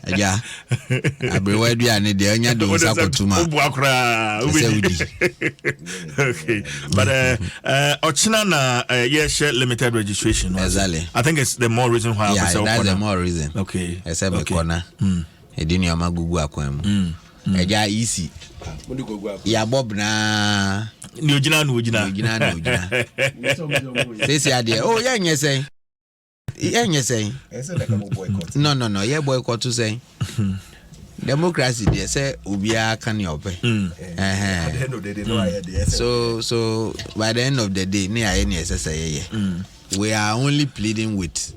Yeah. Abrewa and the anya do sakotuma. Okay. But Ochina na share limited registration. Exactly. I think it's the more reason why. Yeah, that's the more reason. Okay. Except me corner. Edini amagugu akwemu. Eja easy. Ya Bob na ni ojina. Say ade. Oh, yeah, you say. Yeah, you say. No. Yeah, boycott to say. Democracy they say ubia can you pay. So by the end of the day, near any SSA, we are only pleading with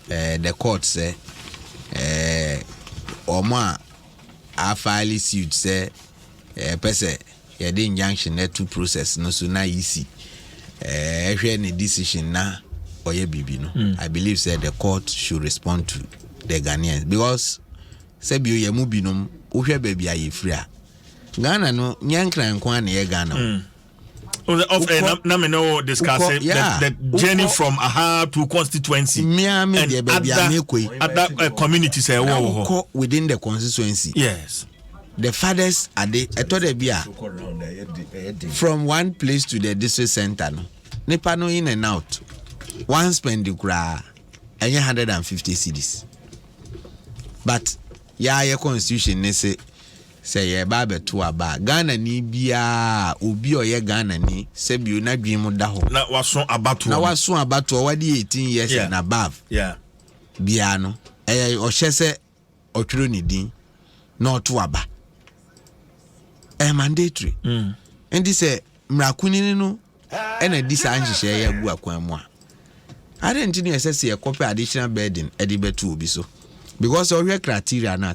the court say or more are filing suit say pese the injunction net to process no so na easy any decision na or ye bibi no. I believe say the court should respond to the Ghanaians because sebio ye mu binom wohwe ba bia ye free a Ghana no nyankran kwa na ye Ghana na me no discussing the journey from Aha to constituency and other communities within the constituency. Yes, the fathers are the bia from one place to the district center no nipa no in and out one spend the gra 150 cedis but your constitution ne say ye ba beto aba Ghana ni bia obi oye Ghana ni se bi na dwim da ho na waso abato wadi 18 years and above bia no o hye otwero ni din na oto aba mandatory and this mrakuni no na this anhye ya gu akwan mu a aren't ni ss ye copy additional burden edi beto obi so because of your criteria no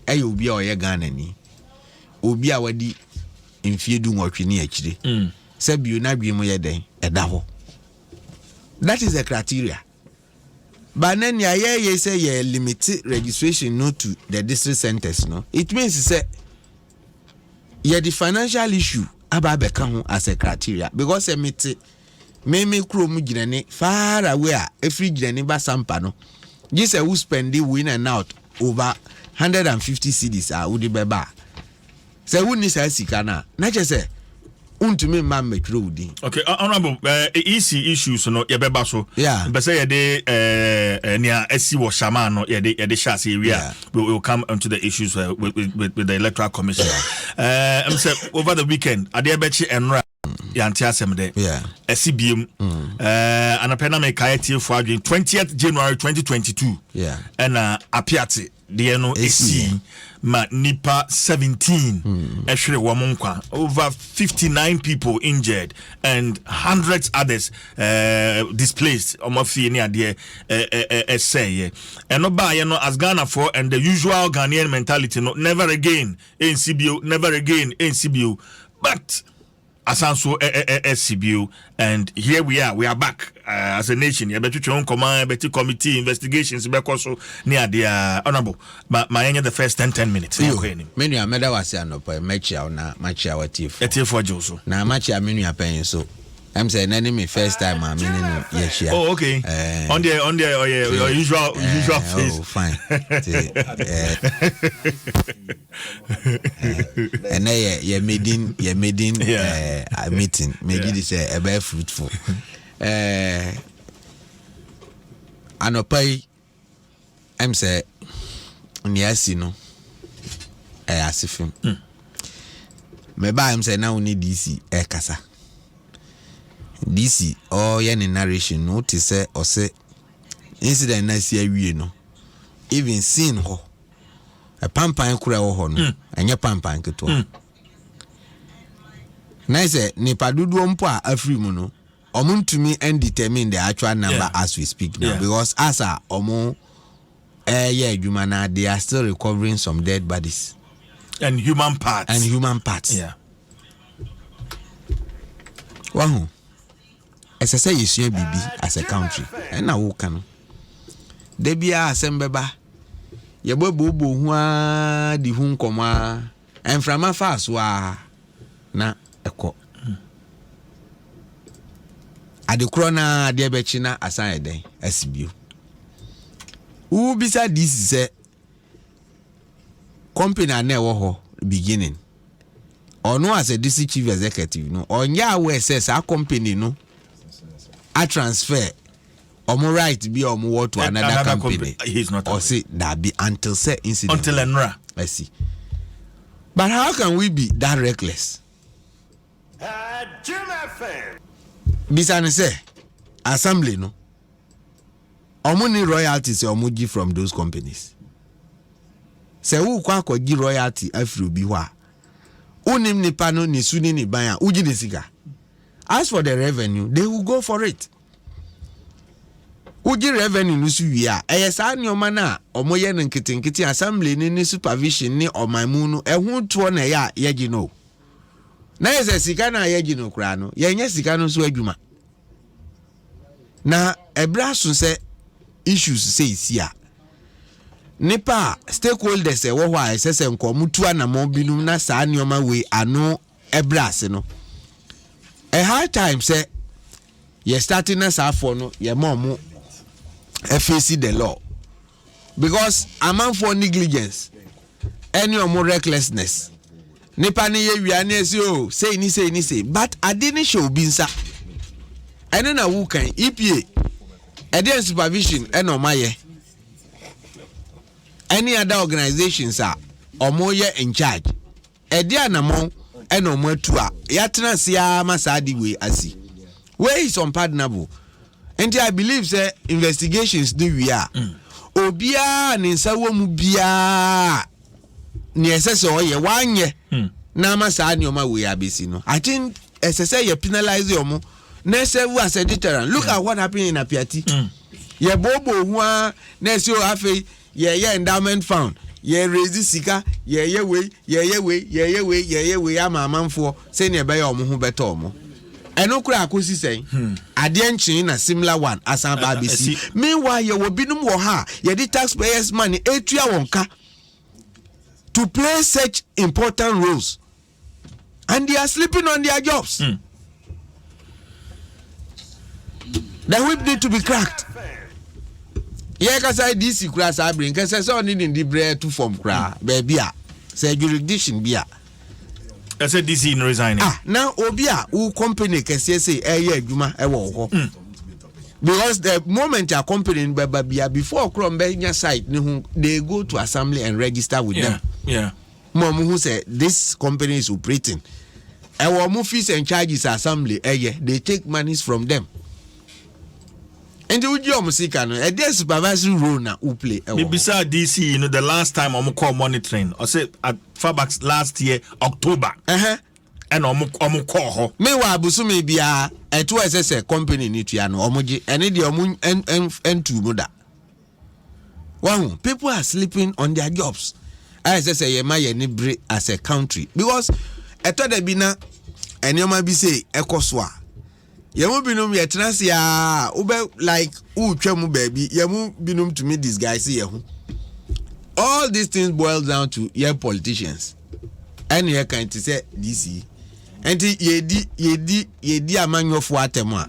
ayo obi a oye Ghana ni obi a wadi mfie du nwotwe ni akire se bio na dwiem ye den eda ho. That is the criteria. But then ye say ye limit registration no to the district centers no. It means say ye the financial issue aba be kan ho as a criteria because emite me kro mu ginane far away a every ginane ba sampa no. This who spend the in and out over 150 cedis udi beba. Say who needs a sikana? Na je say untumi man metro udi. Okay, honorable easy issues no ye beba so. Yeah. But say ye de near SC was shaman no ye de shas area. We will come onto the issues with the electoral commission. I'm say over the weekend ade bechi enra yanti asem de. Yeah. SCBM anapena me kayetie for 20th January 2022. Yeah. And apiati the no AC ma nipa 17 ehwere womonkwa over 59 people injured and hundreds others displaced omofie ni ade say eno ba ye no as Ghana for and the usual Ghanaian mentality no never again NCBO but Asanso SCBO and here we are back as a nation. You better your own command, better committee investigations because near the honorable my the first 10 minutes. Many are meda was no po matcha na matcha watif. Etif for Joso. Na matcha menu apen so. I'm saying enemy first time I mean yes. Oh okay. On the your usual face. Oh fine. And ye meeting a meeting maybe this a very fruitful. Anopai I'm say niasi no asifim. Me ba I'm say now need DC kasa. DC or any narration no to say or say incident na see awie no even seen ho a pampan kura ho no anya pampan keto na say nipa dudu mpo a afri mu no omuntumi and determine the actual number as we speak now because as a omo adwuma na they are still recovering some dead bodies and human parts wow. As I say, you see, baby, as a country, and now can. They be a sembeba. Ye bobo who di hun koma, and from a fast wa na eko. At the corona, dear Betchina, aside day, SBU. Who beside this is a company I never beginning. Or no as a DC chief executive, no, or yeah, where says our company, no, I transfer or more right be or more to another company. He's not, or say that be until say incident. Until Enra. I see. But how can we be that reckless? Bisane say assembly no. Omuni royalties omuji from those companies. Say who kwa gi royalty afro bi wa. Unim nipa no ni suni ni ban uji de sika. As for the revenue, they will go for it. Uji revenue no su wi a sa nyoma na omoye nketenkete assembly ni supervision ni omamu no ehu to na ya yeji no. Na yese sika na yeji no kra no yenye sika no so adwuma. Na ebra so se issues say isia. Nipa stakeholders wo ho a sese nkomutu anamo binum na saa nyoma we ano ebra se no. A hard time say ye starting us for no ye mom FAC the law. Because amount for negligence, any more recklessness. Nipa ni ye wiane say but I didn't show binsa. And then who can EPA Adom supervision and omaye. Any other organizations are or more in charge. Edia namon and no more tua. Yatna siya masadi we asi. Where is unpardonable? And I believe say investigations do we are. Obia ninsa wo mu bia ni esese oye wanye na masadi oma we abesi no. I think esese ye penalize yomo. Nesevu as a deterrent. Look at what happened in Apiati. Ye bobo huwa nesio afe ye endowment fund. Ye raise sika ye we ama amanfo say ne be omo ho beto omo. Eno kura akosi say ade enchin na similar one asan ba besi. Meanwhile ye wo binum wo ha ye the taxpayers money etua wonka to play such important roles. And they are sleeping on their jobs. The whip need to be cracked. Yeah, cause I DC class I bring. Cause I saw needing the bread to form cra. Baby, say jurisdiction bia. I said DC in resigning. Now obia who company can say yeah juma ewo. Because the moment your company in Babia before Crombe site, they go to assembly and register with them. Yeah. Mom who said this company is operating. Our fees and charges assembly. They take monies from them. And the Ujo Musika no, a supervisory role na play. Beside DC, the last time I'm call monitoring, I said at Fairbanks last year, October. And I'm call. Meanwhile, Busumi be a 2 SSA company in Itiano, Omoji, and the and two muda. Wow, people are sleeping on their jobs. As I say, Yemaya as a country. Because I thought there be na, and you might be say, Ekoswa. Yamu binum ye transi ya ube like twemu baby yamu binum to meet this guy see yahu. All these things boil down to your politicians. And you can say DC. And yedi amanyo fu atema.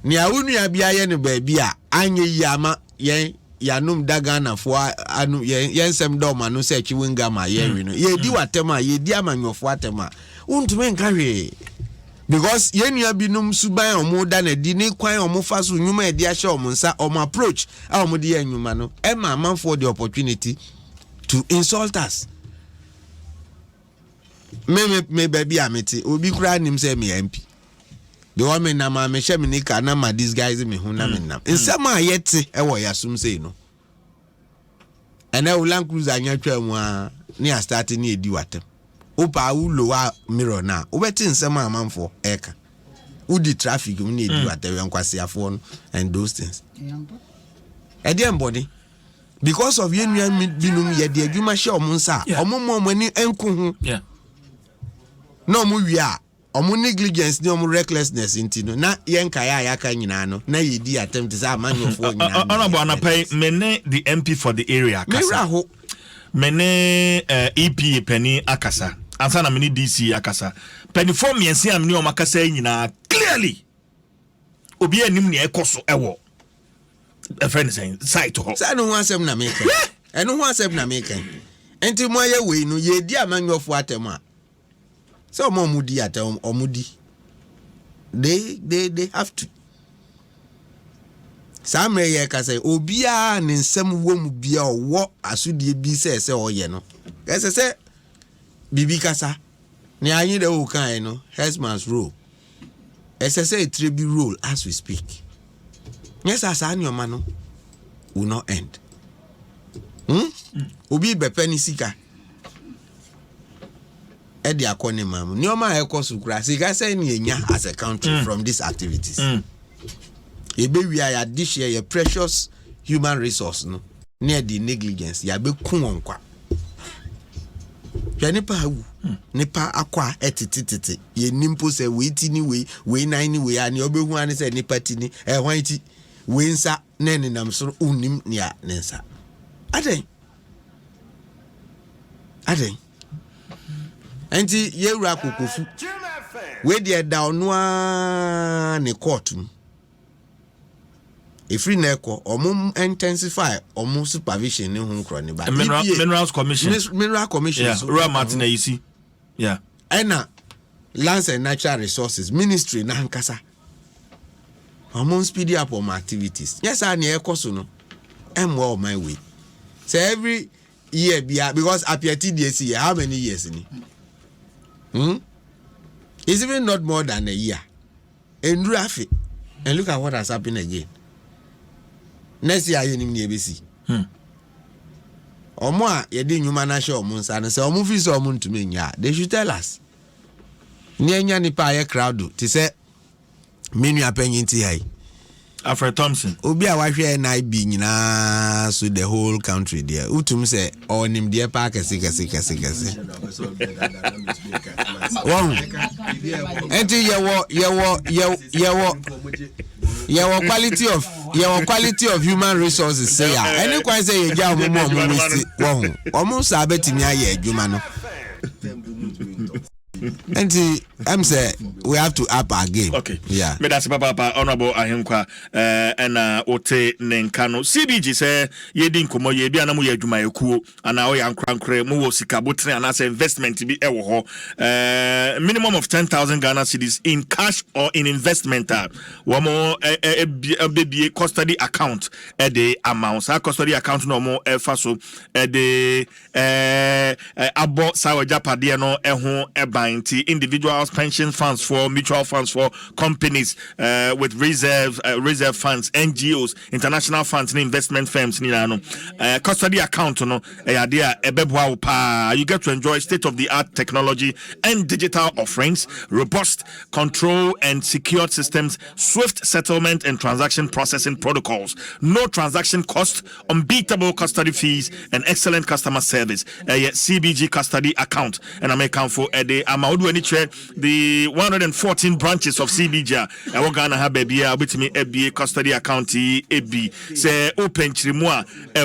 Ni awunu ya biya ne baby a anye yama yen yanum dagana fu anu yensem do ma no se chiwinga ma yen no. Yedi watema yedi amanyo fu atema. Untume nkawe. Because yenu binum suban omo da na di ni kwan omo fa so nyuma e di ahye omo nsa omo approach a omo di anyuma no e ma man for the opportunity to insult us. Me baby amete obi kura nim say me MP. The woman na ma me hye me nika na ma these guys me hu na me nam. Nsema ayete e wo yasum say no. And I will land cruise anya twa mu a ni a start ni edi watem. Opa ulowa mirror na ubeti nsema amanfo eka udi traffic mu need you at enkwase afo and those things body because of yenu binum ye de adwuma hye omunsa omomo omani enku hu no mu wia omo negligence ni omo recklessness intino na yenka ya ka nyina no na yedi attempt say amanyofo nyina honorable anapai mene the MP for the area kasa mene EPA penny akasa ansa na mini DC akasa penifo miense amni o makasa nyina clearly obi anim ne ekoso ewo a friend saying site ho say no one sem na make and no one sem na make enti mo ye we no ye di amanyofo atem a so mo mudi atem omudi they have to Samre ye ka say obia ne nsem wo mu bia owo asodie bi se oye no say bibi kasa ne anyi de wo kan no headsman's role say a tribute role as we speak. Yes, as an your man will not end. Obi be penny sika. Edi akone mam. Nioma ekosu kura. Sika say ni enya as a country from these activities. Ebe we are this year precious human resource no. Near the negligence ya be kun onkwa. Ya nipa hu. Nipa akwa etitititi. Ye nimpo se we tini we nine we ani obehu ani se nipa tini hwan ti we nsa nene nam so unim nia nensa. Aden. Enti ye wura kokofu. We dey down no ne court. Ifri na ekọ omo intensify omo supervision ne ho nkro ne ba minerals commission yeah, so Royal Martina you see yeah ena lands and natural resources ministry na nkasa omo speed up on activities yes I na ekọ so no emwa on my way so every year because apiati DSC how many years ni it's even not more than a year and look at what has happened again. Next year you need ABC. Omo a ye di nyuma na show omo nsa no se omo fi so omo ntumi nya. They should tell us. Ni enya ni pa ye crowd ti se menu apanyin ti hai. Alfred Thompson. Obi a wahwe NIB nyina so the whole country there. Utum se onim de pa kese. Wow. Enti your quality of human resources say any quite say you ja omo omo sabe timi aye adwuma no and I'm say we have to up our game. Okay. Yeah. Me that's papa honorable ahenkwa and ote nenkano CBG say ye di nkomo ye bia na mo ye adwuma ekuo ana o ya nkrankre mo wo sika botre ana say investment bi ewo ho minimum of 10,000 Ghana cedis in cash or in investment wo mo be custody account the amount sa custody account no mo fa so the abo sa wajapade no ho individuals pension funds for mutual funds for companies with reserve funds NGOs international funds and investment firms custody account no you get to enjoy state of the art technology and digital offerings, robust control and secured systems, swift settlement and transaction processing protocols, no transaction cost, unbeatable custody fees and excellent customer service. CBG custody account and I may count for the 114 branches of CBG. I want Ghana have baby a custody account say open chrimwa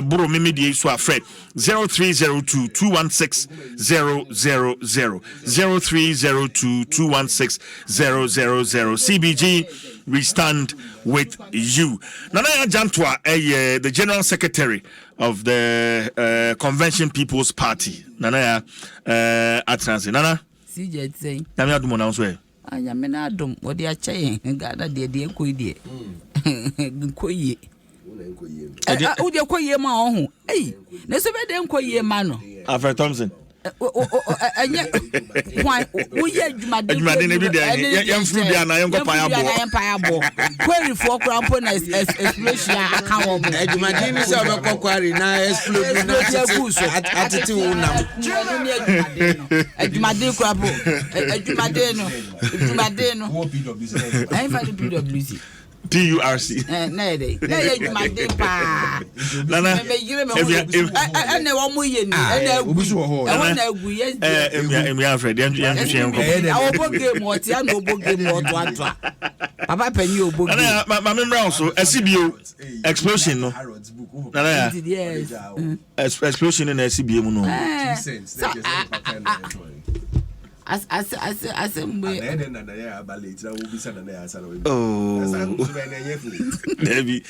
bro mimi so afraid 0302 216 000 0302 216 000 CBG. We stand with you. Nana Jantwa, the General Secretary of the Convention People's Party. Nana Atransi. Nana. CJ say. Nami Adom na so. Anya me na Adom odi ache Ghana de koyi. Koyi. Odi koyi ma ohun. Eh, na so be de koyi ma no. Alfred Thompson. Anya why we adwumade na bi de yemfru bia na yenko pa yabo query for crampo na explosion aka wo adwumade ni se obekọ kwari na explode na atete unam adwumade crampo adwumade no I find PWC PURC. Na adwumade pa Nana ene wo mu ye ni ene obusu ho na agu yes emi Alfred yenko awo game what ya no game what papa penny obo game Nana ma memra so SCBO explosion no Nana yes explosion na SCBO mu no Assembly. Oh, Debbie.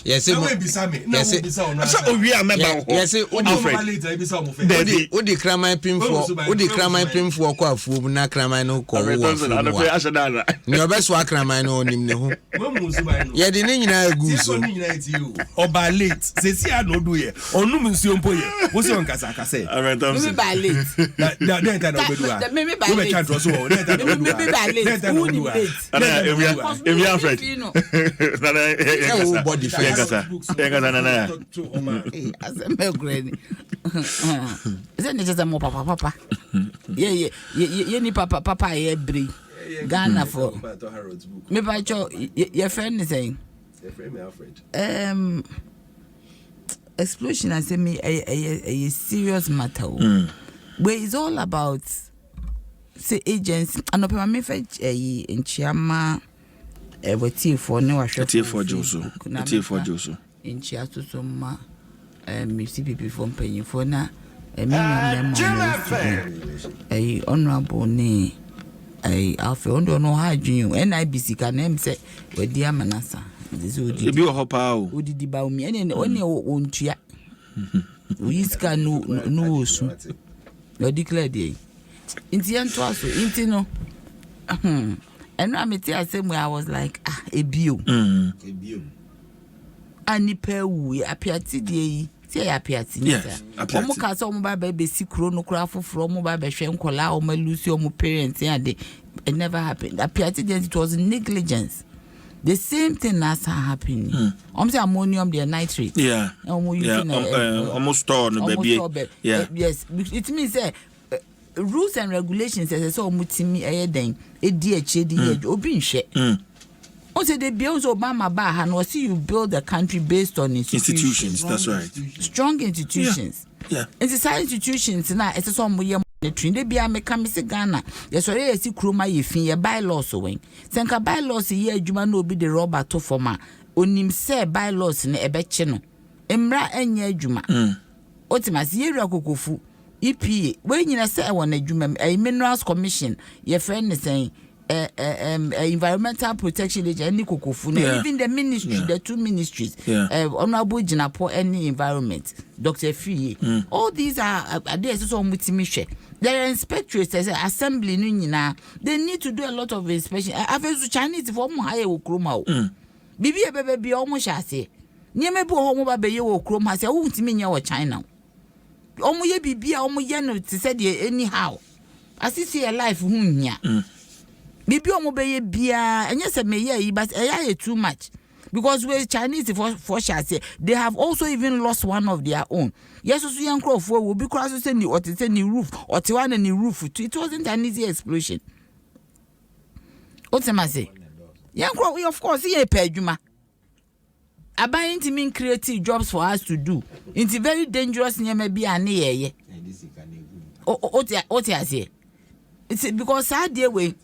Yes, Odi krama pimfo kwa afuom na krama no ko wo afuom. Ni obeso akrama no onim ne ho. Ye de ne nyina agu so. Oba late. Sesi anodu ye. Onum nsuo mpo ye. Wo se on kasa kasa. Me ba late. Na na obedu a. Me ba late. We can trust so. Me ba late. Who ni late? Emi Alfred. Na na body first. Na. Asembe grade. Is it just a mo papa? Yeah. Ni papa ye bri. Ghana for. Me ba cho your friend is saying. Your friend Alfred. Explosion, I say me a serious matter. Where it's all about say agents and open my message in Chiama with for no for Joso in Chiato Soma CPP from paying for na a honorable name. I feel don't know how you NIBC can name say with dear Manasa. You be a hopper. Who did about me and only own chia? We can no soon. You declare day. In the end, was intino. And I met the same way I was like, a bew. And the pair we appeared today. Say appeared to me. Omuka so mo ba be sikro no kra foforo mo ba be hwe nkola o ma lucy o mo parents and it never happened. Appeared today it was negligence. The same thing that's happening. Say ammonium the nitrate. Yeah. Almost store no baby. Yeah. Yes. It means rules and regulations say so mutimi den e di eche obi nhwe. Say they build Obama ba and see you build a country based on institutions. That's right. Strong institutions. Yeah. And society institutions na it's so mo ye train they be ameka me se Ghana. Yes so ye si kroma ye fin ye bylaws wen. Senka bylaws ye adwuma na obi de rubber to forma. Onim se bylaws na ebeche no. Emra enye adwuma. Otimasi ye wura kokofu. EPA we nyina se e won adwuma Minerals Commission ye friend saying environmental protection agency kokofu even the ministry the two ministries honorable Jinapo any environment Dr. Fee all these are there so mutimi hwe there are inspectors assembly no nyina they need to do a lot of inspection afezu Chinese for mo haye wo kroma o bibi ebebe bi o mo hyase nyeme bi o mo ba be ye wo kroma se wo ntimi nya wo China o mo ye bibi a o mo ye no to say the anyhow asisi your life hu nya bibi omo beye bia enye se meye yi but eya too much because we Chinese for sure say they have also even lost one of their own. Yes so yan crofo will be cross say ni or say ni roof or ti one ni roof it wasn't an easy explosion. What am I say? Yan crofo of course ye pay adwuma. Abayin ti mean creative jobs for us to do. It's very dangerous nyama bia na ye. What I say? It's because sad day way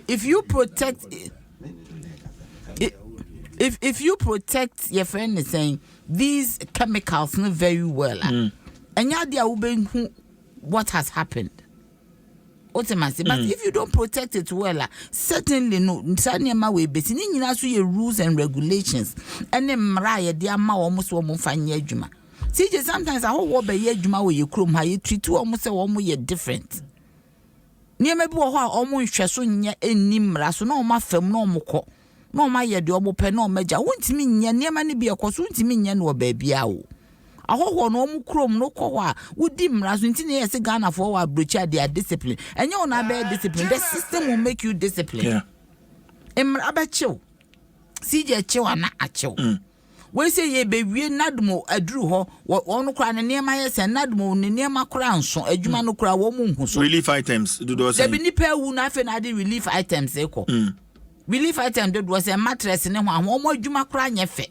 if you protect if you protect your friend is saying these chemicals not very well and ya dia will what has happened ultimately but if you don't protect it well certainly no sanyama we be ni nyina so your rules and regulations and mra ye dia ma wo mo so mo fanye adwuma see sometimes I ho be ye adwuma we ye krom ha ye treat wo mo se wo mo ye different. Nieme bi wo ho a omo nhweso nya enim raso na omo afam na omo kọ na omo aye de omo pe na omo agya wontimi nya niema ne bi ekoso wontimi nya no ba bia wo ahoho na omo krom no kọ ho a wodi mraso nti ne yesi Ghana for wa brocha their discipline enye ona be discipline the system will make you discipline yeah emra abachew sije chew ana achew we say ye be wie nadmo aduru ho wonu kra ne niema ye se nadmo ne niema kra nso adwuma no kra wo mu hu so relief items do do say be nipa wu na afa na de relief items eko relief item do say mattress ne ho ahom adwuma kra nya fe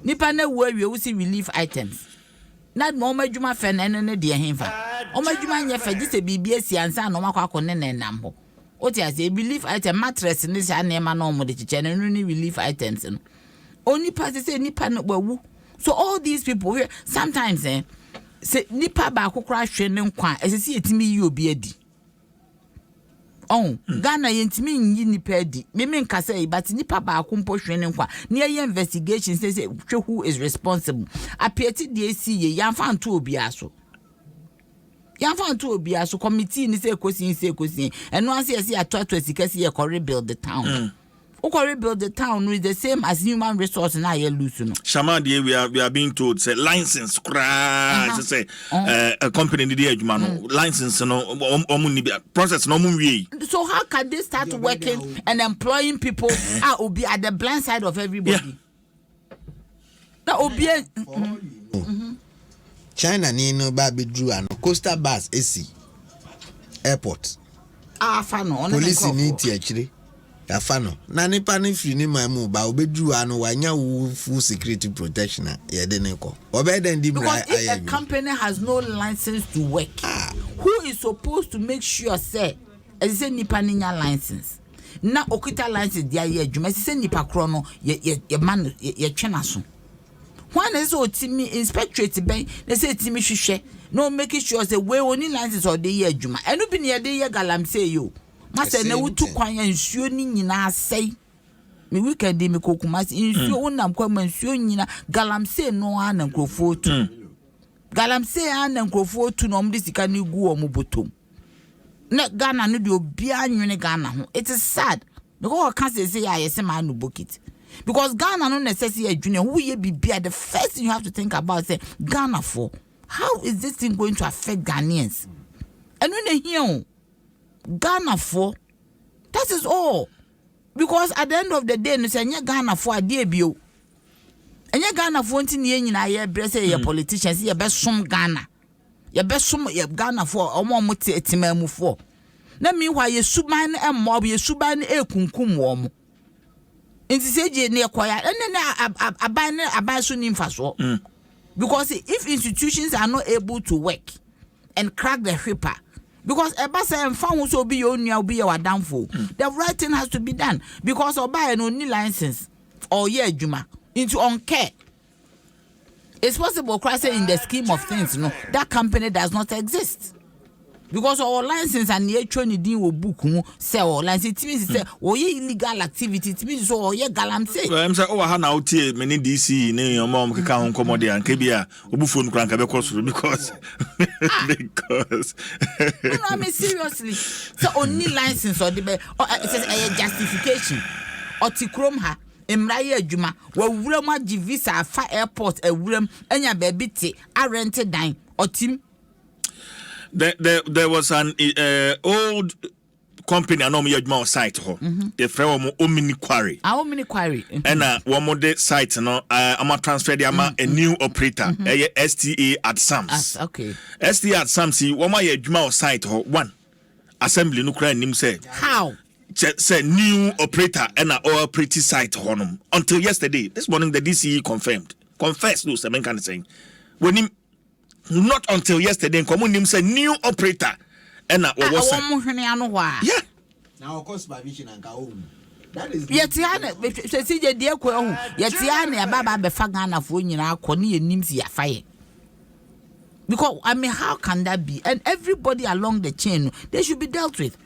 nipa na wu awie wo see relief items nadmo mo adwuma fe na ne de henfa o adwuma nya fe gise bibia si ansa na o makwa ne nam ho o ti ase relief item mattress ne sa niema na o mo de chiche ne relief items no only pass say nipa no wawu so all these people here sometimes se nipa ba akokora hwe ne nkwa esisi etimi yi obi adi Ghana yentimi yi nipa adi me nkasa yi but nipa ba akompo hwe ne nkwa ne ye investigation say who is responsible apieti de esi ye yamfa nto obi aso committee ni say kosi eno ase ese atoto sikasi ye rebuild the town rebuild the town is the same as human resource na ye lose no. Shama we are being told say license say a company need adwuma no license no process no we. So how can they start working and employing people will be at the blind side of everybody? That will be China ni no ba be drew an coastal bus AC airport. Fano police ni ti akire. Ya fano na nipa ni free ni mamu ba obedru anu wanya full security protection ya de nko obeden di bra because if a company has no license to work who is supposed to make sure say say nipa ninya license na okita license dia ye adwuma say nipa kro no ye man ye twena so when is otimi inspectorate ben they say timi hwehwe no make sure say we only license or dey ye adwuma enu bi ne dey ye galamsey yo mase na wutu kwanya nsuo ni nyina sei me weekend me kokumasi nsuo wonam kwa nsuo nyina galamsey no ana nkrofo tu galamsey ana nkrofo tu no mde sika ni gu omo botom na Ghana no de obi anwene Ghana ho it is sad because can say ya yesi ma no bucket because Ghana no necessary adwune who ye bibia the first thing you have to think about say Ghana for how is this thing going to affect Ghanaians and when they hear Ghana for that is all because at the end of the day no say Ghana for ade bio enya Ghana for nti ne nyina ye bre say ye politicians ye be som Ghana ye be som ye Ghana for omo etimamu for na mi hwa ye suban na emmo ye suban na ekunkum wo mo nti seje ne ekoya ene aban so ni mfaso because if institutions are not able to work and crack the whipper because eba say emfa ho so be your nua be your downfall the right thing has to be done because oba no need license or ye adwuma into on care it's possible cross in the scheme of things no that company does not exist because our license and ye training din wo book mu say our license it means say ye illegal activity it means so ye galamsey I'm say o ha na otie many DC ne your mom keka ho komode an ka bia obufo nu kran ka be kosoro because no I mean seriously so only license or the it says a justification or tikrom ha emraye adwuma wa wuram agi visa afa airport awuram anya baby te a rented dine or team. There was an old company I know me on site ho. The friend Omni Quarry. Omni Quarry. And one more site no I'm a transfer the a new operator. STA at Sams. Okay. STA at Sams see one more adwuma site ho one. Assembly no cry nim say. How? Say new operator and operating site honum until yesterday. This morning the DCE confessed no seven kind of saying. When him not until yesterday common him say new operator and was yeah now of course supervision and that is yetiana say je de ko hu yetiana baba be fa Ghana fo nyina akọ ne enim si afaye because I mean how can that be and everybody along the chain they should be dealt with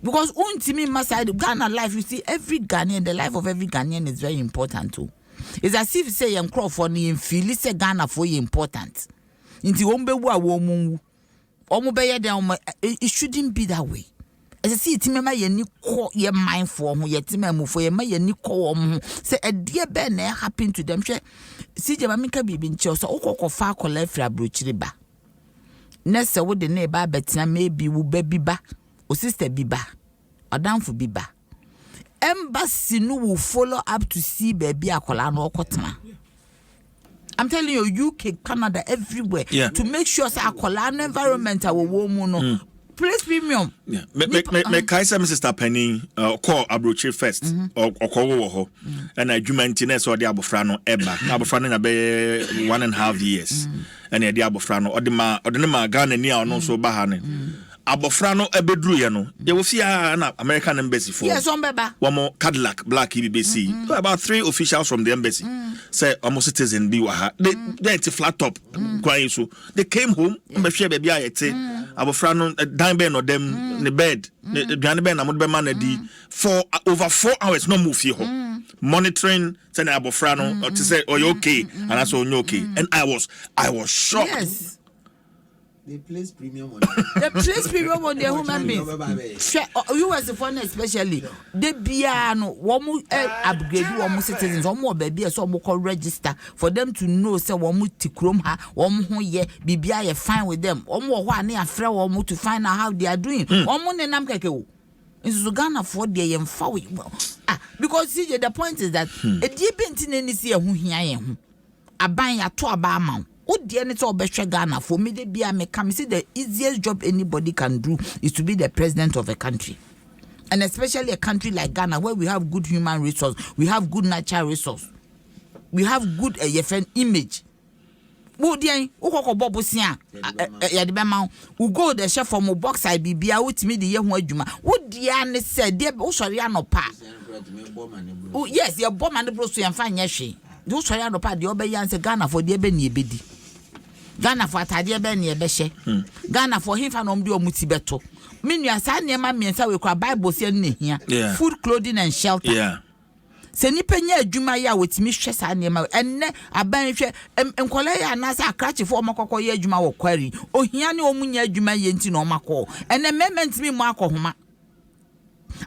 because untimi maside Ghana life you see every Ghanaian the life of every Ghanaian is very important too. It's as if say yam Crawford ni feel say Ghana for you important nti wombewu a womu omo beye dem it shouldn't be that way as I see it mema ye ni ko ye mindful ho ye timamu for ye ma ye ni ko wo say e de be na happen to them hwe CJ mamika bibi nche so okokofa akola fra brochiri ba na se wo de na ba betina maybe wo ba biba o sister biba odamfo biba embassy no will follow up to see baby akola no okotena. I'm telling you, UK, Canada, everywhere, to make sure say akola environment our woman no place premium. Yeah, me Kaiser Mr. Penny call Abrochi first or call ho and adwuma so the abofra no eba abofra no be 1.5 years and the abofra no odema Ghana ni no so ba ha ne abofra no ebedru ye no ye wo fia na American embassy for yes on beba one Cadillac black BBC about 3 officials from the embassy say almost citizen bi wa ha they flat top kwan so they came home be hwe baby ayete abofra no dan be no dem ne bed duane be na mo be man na di for over 4 hours no move fie ho monitoring say na abofra no to say you okay and I say you okay and I was shocked. Yes. They place premium on They place premium on their human beings. US foreign especially. They no one upgrade one citizens or more baby so more register for them to know say one tikrom ha one who ye BBI fine with them. Or more one afraid one to find out how they are doing. One more than Namkake. In Ghana for the because see the point is that a deep in see who here a buying a to a bar mount. What the end of Ghana for me, see the easiest job anybody can do is to be the president of a country. And especially a country like Ghana, where we have good human resource, we have good natural resource, we have good image. We go the chef from box I be out me the year one. What the end said, dear Oshariano Pa. Oh, yes, your bomb and the bros and fine yashi. Those Shariano Pa, the Obeyan Ghana for the Ebony Bidi. Ghana for Tadia Benny Beshe. Ghana for him and Omdio Mutibeto. Mean you are signing my men we cry Bible here. Food, clothing, and shelter. Yeah. Senipenya Jumaya with Mistress Anima and a bench and Colaya Nasa catch for Mako Juma or query. O Hiani Omunya Juma Yentin or Mako. And the mements me Marco Homa.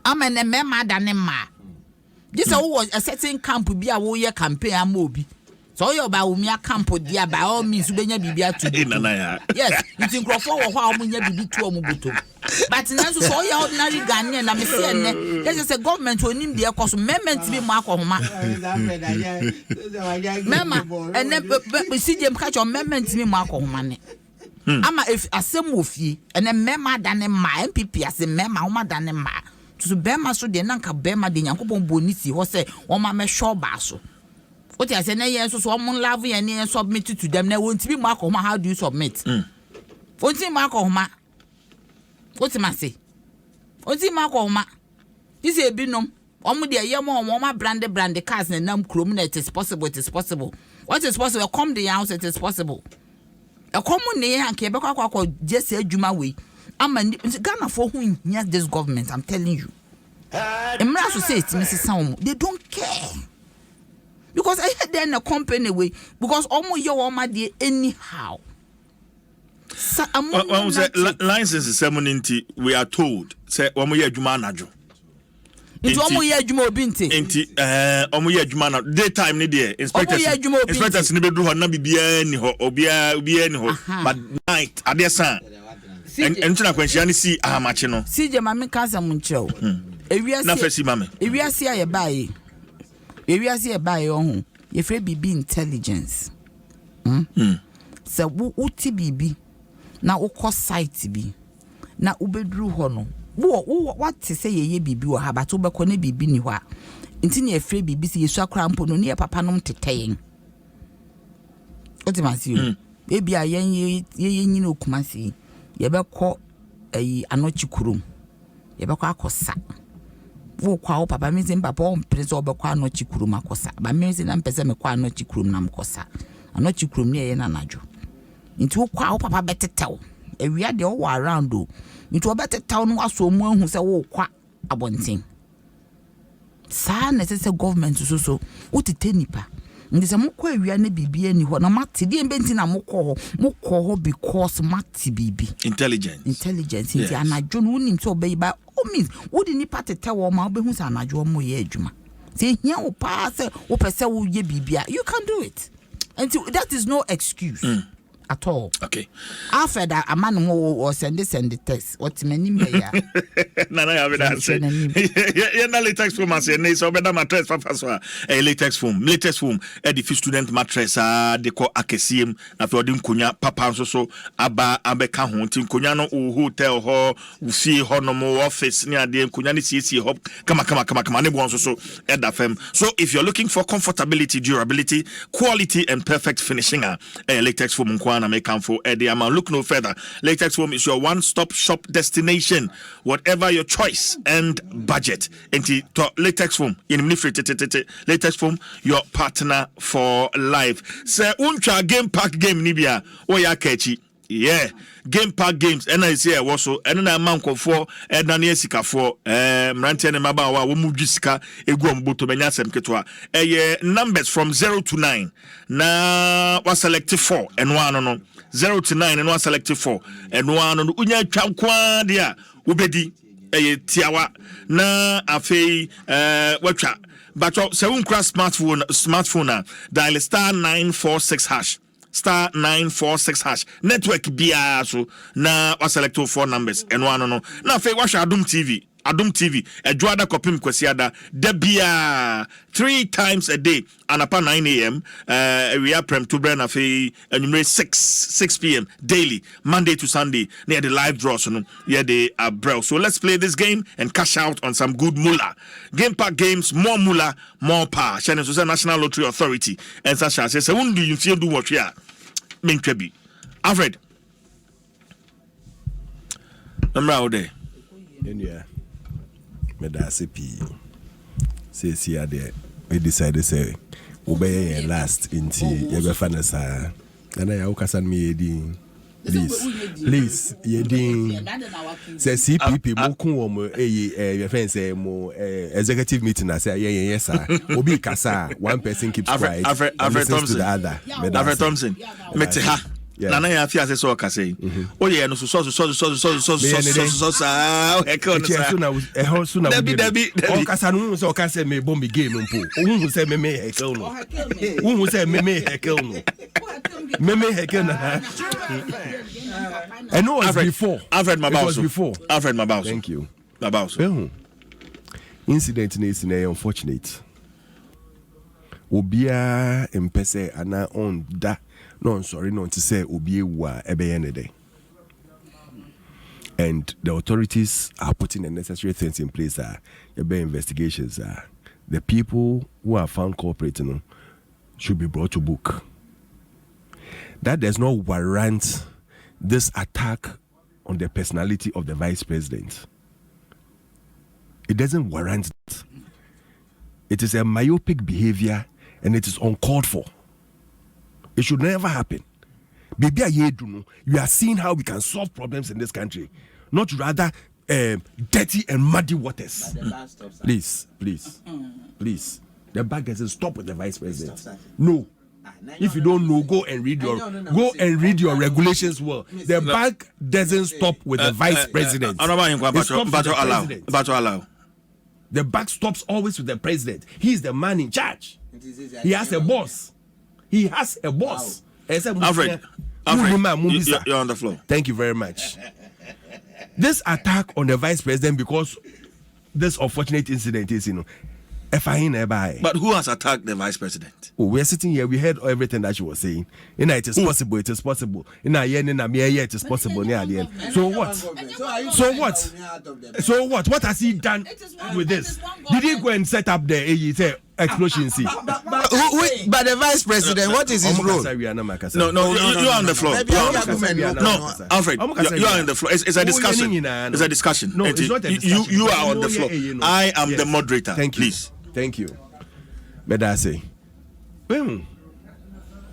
I'm an emma than ma. This was a certain camp be a warrior campaign and mobi. So you about Umia Campo, dear, by all means, Benya Bibia to yes, you think Crawford or how Munya Bibi to Mubuto. But now, so you ordinary Ghanaian, I'm saying, there is a government who need their cost, amendments be Marco Homa. Mamma, and then we see them catch your amendments be Marco Homane. Ama if a same with ye, and then Mamma than a ma, MPP as a Mamma, Homa than a ma. To Bema so the Nanka Bema, the Yankopon Bonisi, was say, or Mamma Shaw Basso. What I say, yes, so one love and submit to them. There won't be Mark Homa. How do you submit? What's in Mark Homa? What's my say? What's in Mark Homa? This is a binum. Almost a year more, Mama brand cars and num crum. It is possible. It is possible. What is possible? Come the house. It is possible. A common name and Quebec just said Juma way. I'm a Ghana for whom yes, this government. I'm telling you. And Mrasu says, Mrs. Sound, they don't care. Because I had then a company way because almost your woman did anyhow. So license ceremony we are told say omo ye adwuma anajo. Into omo ye adwuma obinti. Enti omo ye adwuma na daytime ni there inspectors ni bedru ho na bibia ni ho obia ni ho but night adesa enti na kwanhia ni si ahamache no. CJ mame kansa muncheo. Ewiase na fesi mame. Ewiase aye bae. Ewiase bae ohun ye free bibi intelligence. So wuti bibi na ukọ site bi na ubedru ho no what say ye bibi wo ha but ubekọ na bibi ni ho a nti na efre bibi si yesu akra mpo no ne papa nom teteyen otimasi e bia ye nyina okumasi ye bekọ ayi anochi kurom ye bekọ akosa wo kwa wo papa mi zin papa on prince obekọ anochi kurom akosa ba mi zin na mpese me kwa anochi kurom na mkosa anochi kurom ne ye na najo nti wo kwa wo papa betetew ewia de wo around o nti wo betetew no aso mu ahu se wo kwa abonten sa na se government so wo tete nipa nti se mokọ ewia na bibia ni ho na mate de mbenti na mokọ ho because mate bibi intelligence nti anajo no nim se obeyi ba o means wo di nipa tete wo ma obehu se anajo mo ye adwuma se hia wo pa se wo pese wo ye bibia you can do it. And that is no excuse at all. Okay. After that, a man will send the text. What's my name here? Nana, I have answer. Yeah, na latex foam as a so better mattress for a latex foam. Latex foam, a the student mattress, they call Akesium, after them Kunya, Papa, so Abeka hunting, Kunyano, hotel, ho, see Honomo office near the Kunyani CC hop, come on, so at that firm. So if you're looking for comfortability, durability, quality, and perfect finishing, a latex foam, na make for Ediama. Look no further. Latex Foam is your one-stop shop destination, whatever your choice and budget. Enti to Latex Foam, Latex Foam, your partner for life. Say uncha game pack game nibia. Oya kechi. Yeah, game pack games. And I say also, and then man for and Daniel Sika for Mrantian and Mabawa, Wumujiska, Egum Butomanyasem Ketwa. Numbers from 0 to 9. Now was selected 4 and 1 on 0 to 9 and 1 selected 4 and 1 on Unya Chankwadia Ubedi Tiawa na Afe Wecha. But so uncrass smartphone dial *946# star 946 hash network bia so na wa select 4 numbers and one no na fe wa Adom TV edwada kopim kwasiada da bia 3 times a day and upon 9 a.m. We are prem to brand of a 6 p.m. daily, Monday to Sunday, near the live draws. Yeah, they are bro. So let's play this game and cash out on some good moolah. Game pack games, more moolah, more power. Shannon Susan National Lottery Authority. And Sasha says, I won't do you feel do what you are. Minkrebi. Alfred. I'm out there. Yeah. Medasipi. Says here there. We decided to say obey last into Yabafana. And I okasan me edin. Please, Yedin. Say CPP Moku your friend say more executive meeting. I say yes sir. Obi Kasa, one person keeps quiet. Alfred Thompson. The other. Alfred Thompson. Meteha. Nana ya fi ase so kase. O ye no so Debbie. O kasa no so kase me bomb game mpo. Ohun say me hekel no. Ohun say me hekel no. Me hekel na. I know it was before. Alfred Mabauso. It was before. Alfred Mabauso. Thank you. Mabauso. Incident is unfortunate. Obia empese ana on da. No, I'm sorry, no, to say Obi wa ebe. And the authorities are putting the necessary things in place. Investigations. The people who are found cooperating should be brought to book. That does not warrant this attack on the personality of the vice president. It doesn't warrant it. It is a myopic behavior and it is uncalled for. It should never happen. Baby, you are seeing how we can solve problems in this country, not rather dirty and muddy waters. Please. The bag doesn't stop with the vice president. No. If you don't know, go and read your regulations well. The bag doesn't stop with the vice president. The bag stops always with the president. He is the man in charge. He has a boss. Alfred, you're on the floor. Thank you very much. This attack on the vice president because this unfortunate incident is, but who has attacked the vice president? Oh, we're sitting here. We heard everything that she was saying. It is possible. It is possible. It is possible. So what? What has he done with this? Did he go and set up the explosion? But the vice president, what is his role? No, you're on the floor. No, Alfred, you're on the floor. It's a discussion. It's a discussion. No, it's not a discussion. You are on the floor. I am the moderator. Thank you. But I say,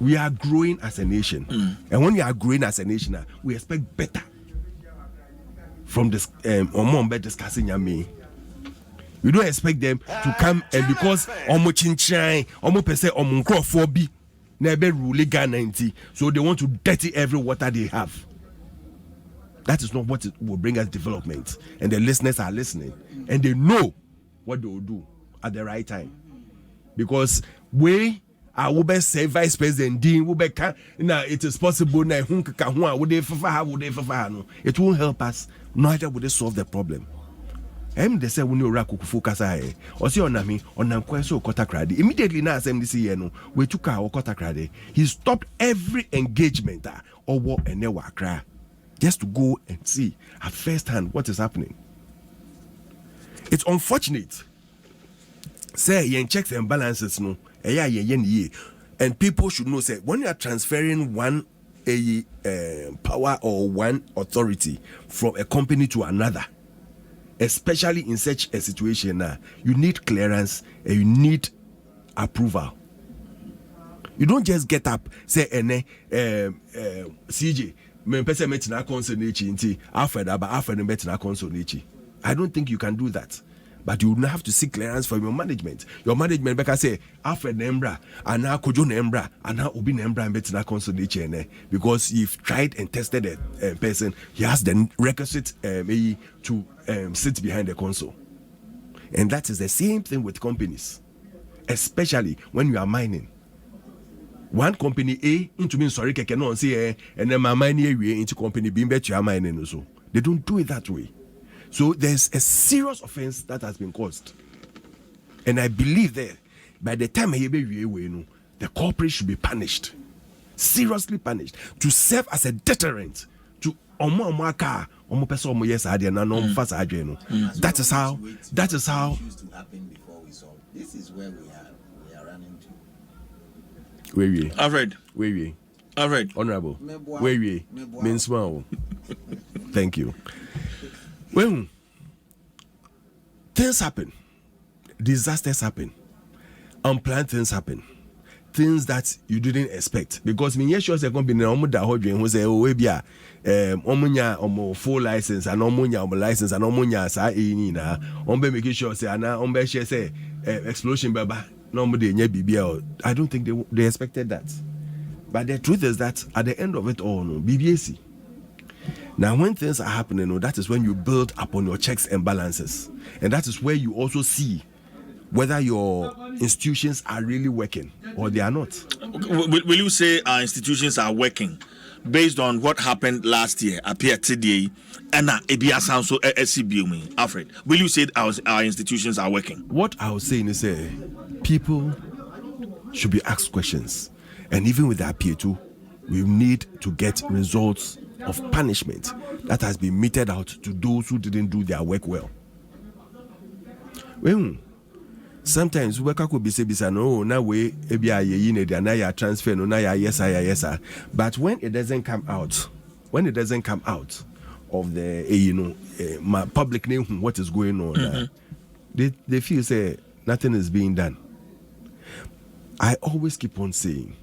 we are growing as a nation. And when we are growing as a nation, we expect better from this discussing me. We don't expect them to come and because so they want to dirty every water they have. That is not what will bring us development. And the listeners are listening and they know what they will do at the right time. Because we are will say vice president Dean it is possible it won't help us, neither will they solve the problem. They say when you focus or see on me on Kotakradi. Immediately now SMDC we took our Kotakradi. He stopped every engagement or war and never cry. Just to go and see at first hand what is happening. It's unfortunate. Say yen checks and balances and people should know say when you are transferring one a power or one authority from a company to another, especially in such a situation now, you need clearance and you need approval. You don't just get up, say, CJ, Mpensenpensenmu console nti Alfred console. I don't think you can do that. But you have to seek clearance from your management. Your management can say Alfred Nembra and now Kojo Nembra and now Obi Nembra and Betina console because you've tried and tested a person, he has the requisite to sit behind the console. And that is the same thing with companies, especially when you are mining. One company A into me sorry cannot say and then my mining area into company B bet you are mining also. They don't do it that way. So there's a serious offense that has been caused. And I believe that by the time the culprit should be punished, seriously punished, to serve as a deterrent to that is how this is where we are running to. Alfred. Alfred. Honorable. Thank you. When things happen, disasters happen, unplanned things happen, things that you didn't expect. Because me sure say company da hodwen who say oh we bia omunya full license and omunya license and omunya sa ni na ombe make sure say ana ombe share say explosion baba no mo dey nya bibia. I don't think they expected that. But the truth is that at the end of it all, no BBAC. Now, when things are happening, that is when you build upon your checks and balances. And that is where you also see whether your institutions are really working or they are not. Will you say our institutions are working based on what happened last year, appeared today, and Alfred, will you say our institutions are working? What I was saying is people should be asked questions. And even with the appeal too, we need to get results of punishment that has been meted out to those who didn't do their work well. Well, sometimes we could be saying, no, now we are transfer, no, yes. But when it doesn't come out of the public name, what is going on, they feel say nothing is being done. I always keep on saying,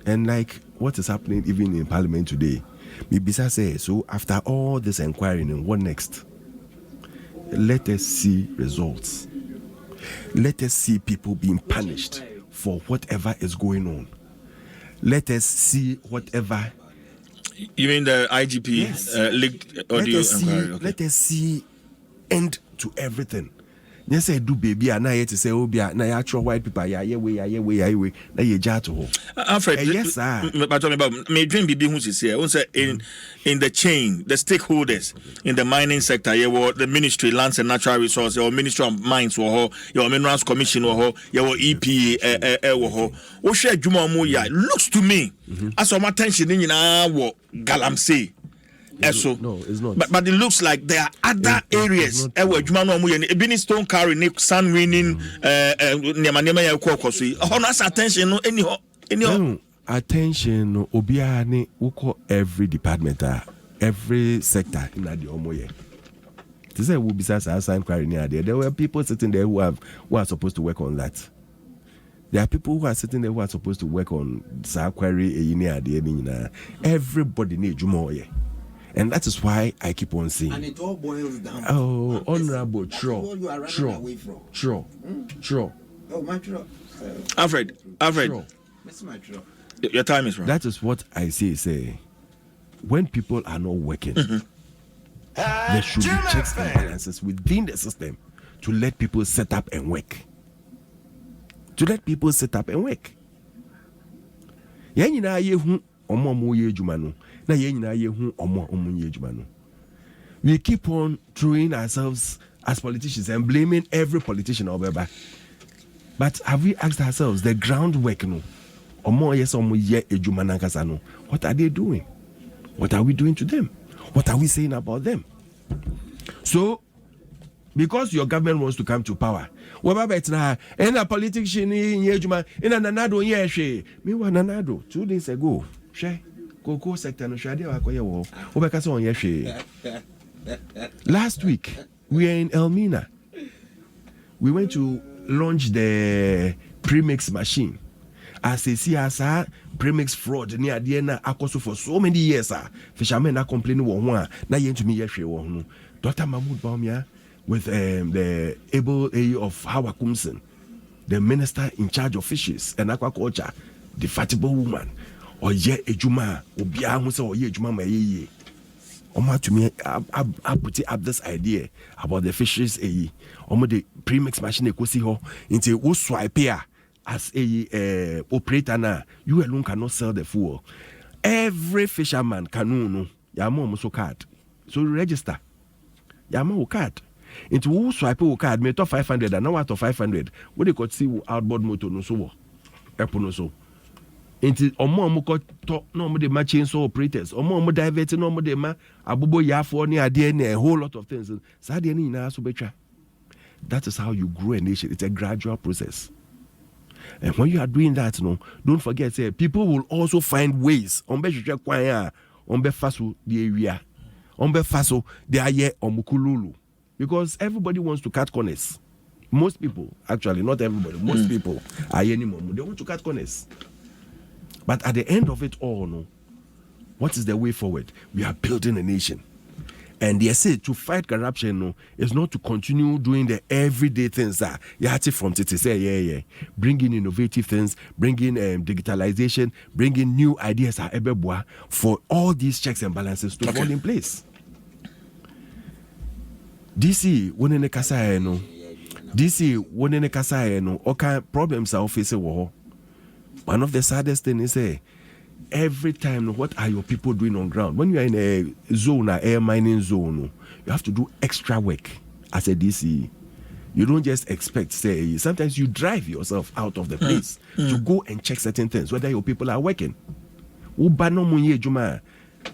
and like what is happening even in Parliament today, Mibisa says, so after all this inquiry, what next? Let us see results. Let us see people being punished for whatever is going on. Let us see whatever. You mean the IGP leaked audio inquiry? Okay. Let us see end to everything. Yes, I do baby, and I to say, oh, na actual white people, yeah, way, na ye jato. Alfred, yes, sir. But talking about me dream baby who's here. Also in the chain, the stakeholders in the mining sector, the Ministry Lands and Natural Resources, your Ministry of Mines, your Minerals Commission, your EPA, or share Juma Moya. Looks to me as my attention in what Galamsey. No, it's not. But it looks like there are other areas. Stone carry Nick sun winning attention anyhow. Attention obiane uko every department, every sector in the omoye. This is will be sign carry near there. There were people sitting there who are supposed to work on that. There are people who are sitting there who are supposed to work on query everybody needs more. And that is why I keep on saying. And it all boils down. Oh, honorable, true. Oh, my true. Alfred. Your time is wrong. That is what I say. When people are not working, there should be checks and balances within the system to let people set up and work. We keep on throwing ourselves as politicians and blaming every politician over back. But have we asked ourselves the groundwork? What are they doing? What are we doing to them? What are we saying about them? So, because your government wants to come to power, and a politician in Yejuma in a Nanado, Nanado 2 days ago, cocoa sector no shade akoye wo. Obeka say on ye. Last week we were in Elmina. We went to launch the premix machine. As a CSR premix fraud near Diana Akoso for so many years, fishermen are complaining one na yen to me yeshe. Dr. Mahmoud Baumia with the able AE of Hawakumsen, the minister in charge of fishes and aquaculture, the fatigable woman, or ye ejuma, obia musa or ye ejuma ye. Oma to me, I put up this idea about the fishes AE. Oma the premix machine ekosi ho into wo swipe here as a operator na you alone cannot sell the fuel. Every fisherman can yamo muso card. So register. Yama card. Into who swipe card me to 500 and now out of 500. What they could see outboard motor no so. Epo no so. Into omo ko to no mo de ma chainsaw operators. Omo divert no mo de ma abubo yafo ni ade na a whole lot of things. Sa de ni na so betwa. That is how you grow a nation. It's a gradual process. And when you are doing that, don't forget, people will also find ways. On be faso the area. On be faso the aye omukululu. Because everybody wants to cut corners. Most people, actually, not everybody, most people are anymore. They want to cut corners. But at the end of it all, what is the way forward? We are building a nation. And they say to fight corruption is not to continue doing the everyday things that you have to from to say bring in innovative things, bring in digitalization, bring in new ideas for all these checks and balances to fall in place. DC one in the kasa DC one in the kasa all kind problems are facing. One of the saddest things is every time, what are your people doing on ground? When you are in a zone, an air mining zone, you have to do extra work as a DC. You don't just expect, say, sometimes you drive yourself out of the place to go and check certain things, whether your people are working.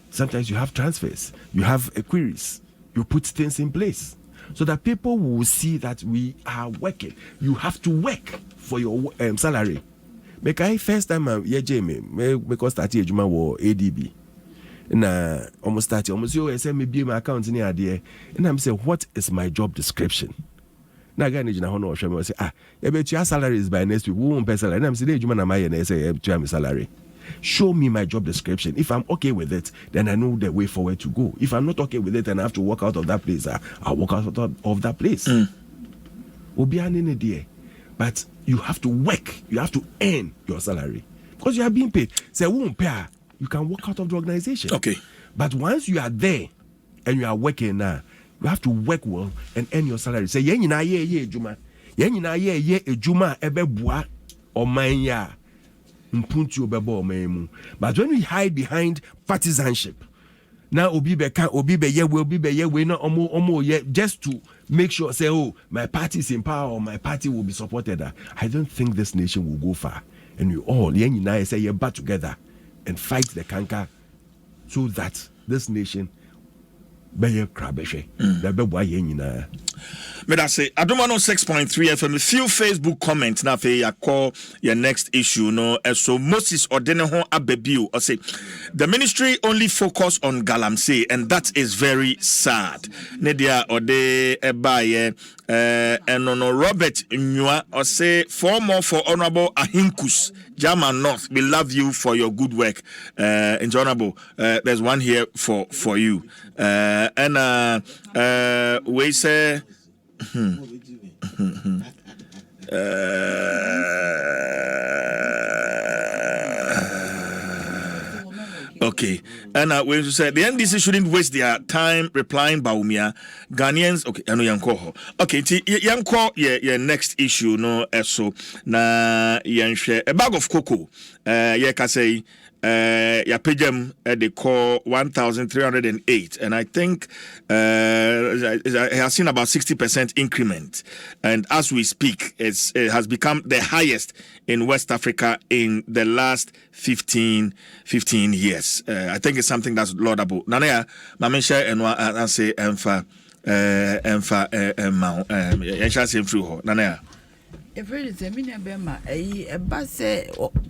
Sometimes you have transfers, you have queries, you put things in place so that people will see that we are working. You have to work for your salary. Because first time because start ejuma wo ADB na almost start almost you say me be my account ni ade and I'm say what is my job description na ga na ho no hwe me say you bet your salary is by next week we won't pay salary and I'm say ejuma na my na say you my salary. Show me my job description. If I'm okay with it, then I know the way forward to go. If I'm not okay with it and I have to walk out of that place, I'll walk out of that place. Obi an idea. But you have to work. You have to earn your salary. Because you are being paid. Say, won't pay, you can walk out of the organization. Okay. But once you are there and you are working now, you have to work well and earn your salary. Say, yen na ye ejuma. Yen na ye ejuma ebe bua omanya. Mpunti obebo omemu. But when we hide behind partisanship, now obi be ye no omo ye just to make sure say my party is in power or my party will be supported. I don't think this nation will go far. And we all say you bat together and fight the canker so that this nation be krabeshe. But I say Adom 106.3 FM. A few Facebook comments now for your call your next issue. No, so Moses Odeneho Abebiu or say the ministry only focus on Galamsey, and that is very sad. Nedia Ode Ebaye and no Robert Nyua or say 4 more for Honorable Ahinkus German North. We love you for your good work. And Honorable, there's one here for you. And we say. Okay, and when you said the NDC shouldn't waste their time replying Baumia, Ghanaians. Okay, I know Yanko. Okay, Yanko, yeah, next issue, no, so na Yanshare a bag of cocoa, yeah, can say. Ya pagem they call 1,308, and I think it has seen about 60% increment, and as we speak it has become the highest in West Africa in the last 15 years. I think it's something that's laudable. Nanaya mamensha and say emfa Nanaya. Every Zemina Bema, a basse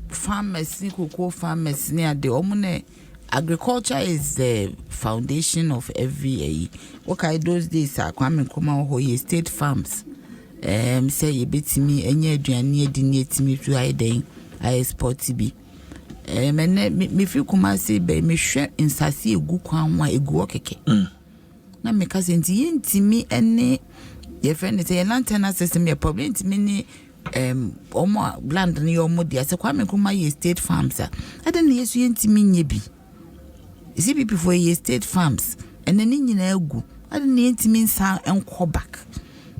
farmers, cocoa farmers near the Omune, agriculture is the foundation of every okay those days are Kwame Nkrumah ho state farms say you betimi enye aduane edi ne etimi to aiden I export bi me fi kuma say be me hwe insase egu kwan wa egu okeke na me ka say nti yentimi ene ye friend say lantana system ye problem ntimi ni omo land ni omo dia say Kwame Nkrumah ye state farms adan yesu yentimi nye bi isi bi before ye state farms and then nyina egu adan yentimi nsa enko back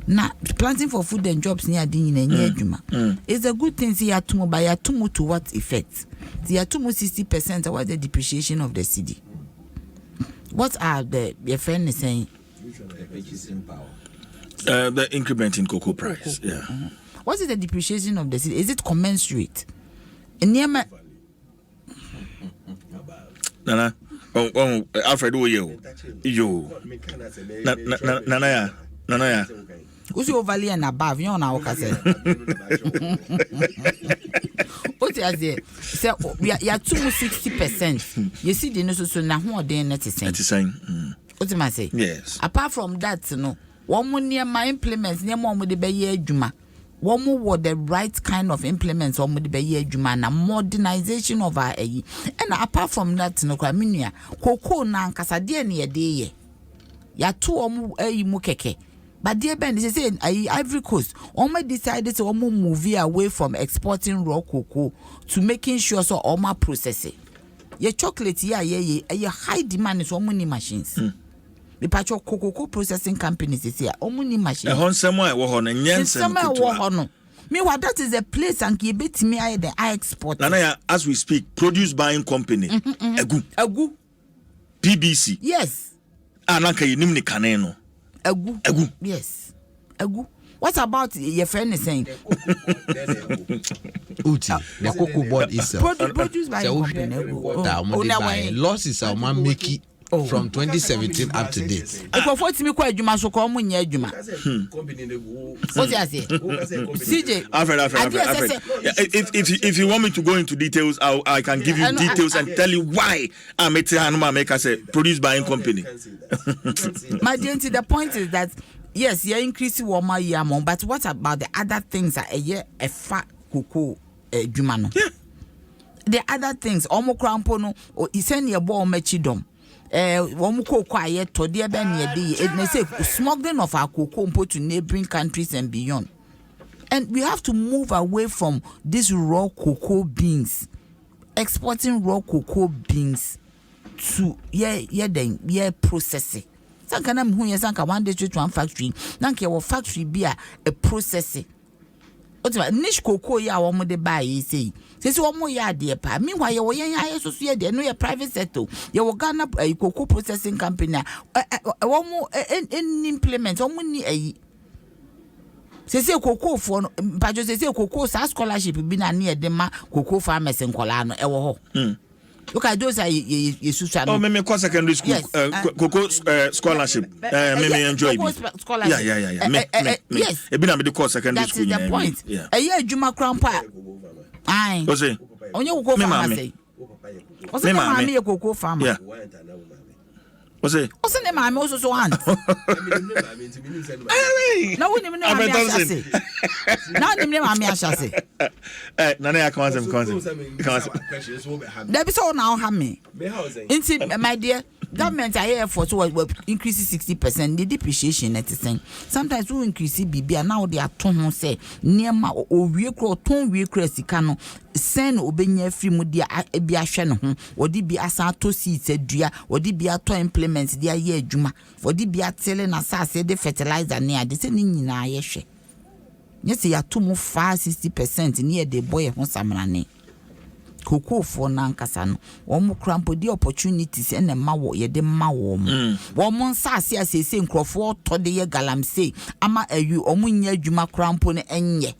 na planting for food and jobs near the nyina adwuma is a good thing see atumo by atumo to what effect the atumo 60% what the depreciation of the cedi. What are your friend is saying purchasing power, the increment in cocoa price. Yeah. What is the depreciation of the cedi? Is it commensurate Nana Alfred yo Nana who's overly and above you now say what is it say we are 60%. You see the no so na ho den net is saying what am I say? Yes, apart from that no one mo near my implements near mo de be ye adwuma one more the right kind of implements one mo de be ye adwuma na modernization of our and apart from that no kwa minua cocoa na nkasa de na ye de ye ya to omo mu keke. But dear Ben, they say Ivory Coast almost decided to move away from exporting raw cocoa to making sure so almost processing. Your chocolate yeah high demand is many machines. The patch of cocoa processing companies is here many machines. Somewhere meanwhile, that is a place and give it to me I export. Nana, as we speak, produce buying company. Egu. PBC. Yes. Ananka nimni kaneno. Egu. Yes. Egu. What about your friend is saying? Uti, the cocoa board is produced by losses are man making from 2017 up to date. If you want me quite Juma so come on Juma. What I say? CJ. Alfred. If you want me to go into details, I can give you details and tell you why I make a produce buying company. My dear, the point is that yes, you're increasing warmer yamon, but what about the other things that a fat cocoa Jumano? Yeah. The other things, Omo Crampono or Iseni a ball mechidom. One quiet to dear Benny it may say smuggling of our cocoa to neighboring countries and beyond. And we have to move away from these raw cocoa beans, exporting raw cocoa beans to processing. Sankana mhuye sanka one day to one factory, nanke wa factory be a processing. Niche cocoa ya womo de buy say say womo ya de pa meanwhile you yan so so de no your private sector you Ghana cocoa processing company womo implement womo ni say cocoa for pa jo say cocoa sa scholarship bi na na de ma cocoa farmers nkola no e wo ho look at those are oh me course secondary school yes. Cocoa scholarship me enjoy it yeah yes e bi na me the course secondary that school is the point adwuma krampa ai onye cocoa farmer say me mama ye cocoa farmer yeah Ose ne mama oso so aunt na woni me mama ashase na woni me mama ashase nana ya come there be so now ha me inti my dear government are here for so increase 60% the depreciation at saying sometimes we increase bibia now they are ton say niema owie kro ton wie kra sika no sen obenya free mu dia bi ahwe ne ho odi bi asa to seeds adua odi bi ato implements dia ye adwuma odi bi atele na sase de fertilizer ne ade se ni nyina ye hwe nyese ya to mu 60% ne de boy ho samrane cocoa for nankasa no wo krampo di opportunities ene ma wo ye de ma wo mo nsase asese nkrofo to de ye galamsey ama ayu omu nya adwuma krampo ne enye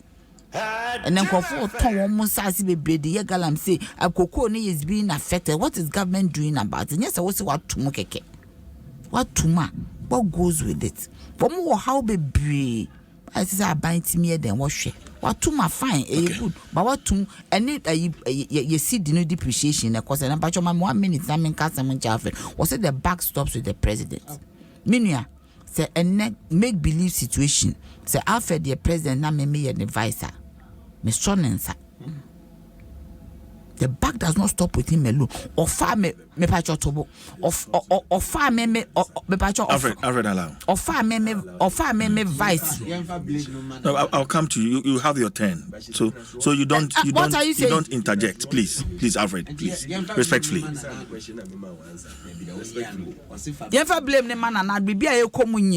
ene nkrofo to wo mo nsase bebre de ye galamsey cocoa ne is being affected. What is government doing about it? Yes, what tumu keke what goes with it for mo how bebre I say aban timi e den wo hwe What to my fine, good. But what to any you see the new depreciation, of course, and about your 1 minute, I mean, Casaman Jaffe, was it the back stops with the president? Minia, say a make believe situation, say, after the president, now me an advisor, Miss Chonensa. The back does not stop with him alone. Or far me pacho tobo. Or far me pacho. Alfred allow. Or far me vice. No, I'll come to you. You have your turn. So you don't interject, please, Alfred, please, respectfully. You ever blame the man and I'd be a common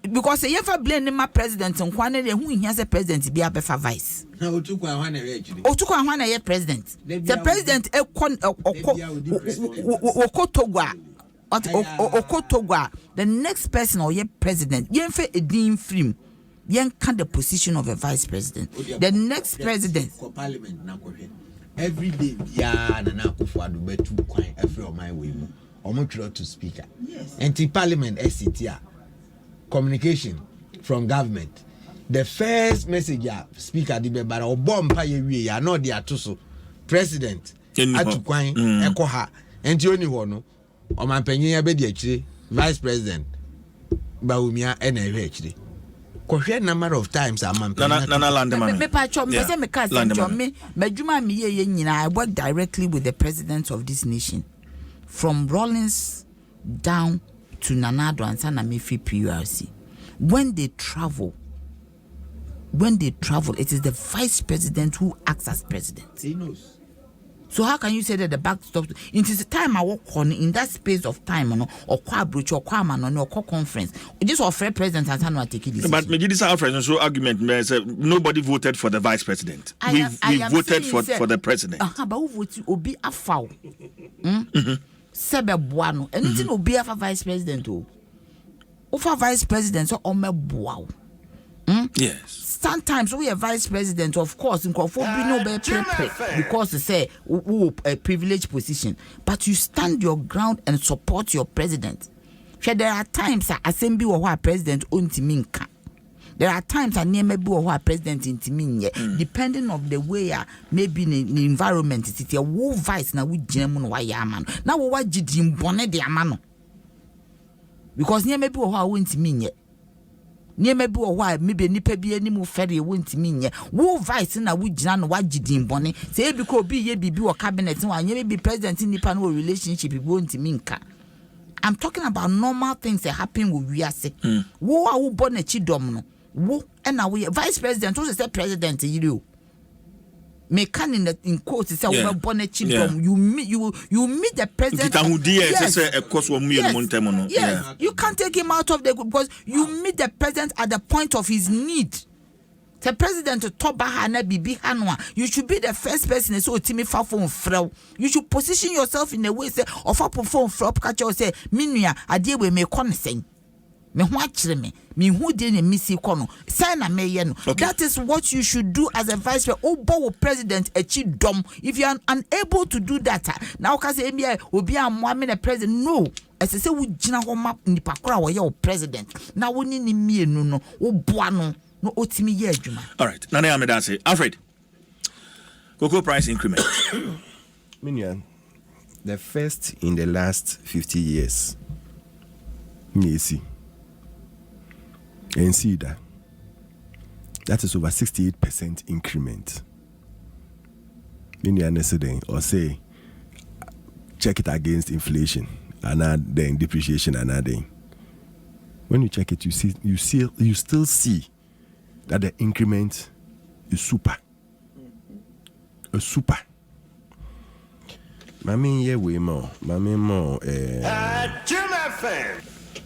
because you ever blame the president and one who has a president be a better vice. Otukwa president. The president Okotogwa. The next person or president. Yenfe edin film. Yen can the position of a vice president. The next president. Every day, Nana Kufuadu betu kwine every on my way. Omo to speaker. Yes. Anti-parliament SCTR. Communication from government. The first message speaker di bebara obompa ye ya no dia to so president atukwan ekoha enti oni ho no o mampanyin ya be di akire vice president Baumia ena ewe akire kohwe number of times amampanyin Nana Landeman me pa chom be say me ka say chom me madwuma me ye nyina. I work directly with the president of this nation from Rollins down to Nanado and Sana Mefi PURC. When they travel, it is the vice president who acts as president. He knows. So how can you say that the back stops? It is the time I work on in that space of time, or qua brooch or qua man or qua conference. This was fair president and I take it. But this Alfred so argument nobody voted for the vice president. We voted for the president. But who voted Obi Afau? Sebe Buano. Anything Obi Afa vice president o. Ofa vice president so ome buao. Yes. Sometimes we are vice president, of course, in because they say a privileged position, but you stand your ground and support your president. There are times assembly or president untiminka. There are times a name or president intiminye, depending on the way maybe the environment it is a war vice na we German wayaman. Now what jidim bonnet de amano. Because near maybe or untiminye. Near maybe or why maybe nipa be any more ferry won't mean ye. Wo vice na we jan wajidin bonnet. Say because be ye be or cabinet and ye be president in the no relationship it won't mean ka. I'm talking about normal things that happen with we are sick. Wo are who bonnet chidomno. Wo and now we vice president also say president you. Me can in quotes say we bonnet chidom. You meet the president. Yes, you can't take him out of the because you meet the president at the point of his need. The president to top bahana bibi hanwa. You should be the first person so timi fa phone frau. You should position yourself in a way say of a phone frau catch or say minua adie we me kon sen. Me ho akire me hu de ne misi kono say na me ye no. That is what you should do as a vice president echi dom. If you are unable to do that now ka say me obi amwa me the president no. As I say we gina ho map nipa kora wo ye o president na woni ni mienu no wo boa no no otimi ye adwuma. All right, Nana Amedase. Alfred, cocoa price increment. Minian, the first in the last 50 years. Yes. And see that is over 68% increment. Minian yesterday or say check it against inflation and then depreciation and then when you check it you still see that the increment is super. A super. Mami ye way more. Mami more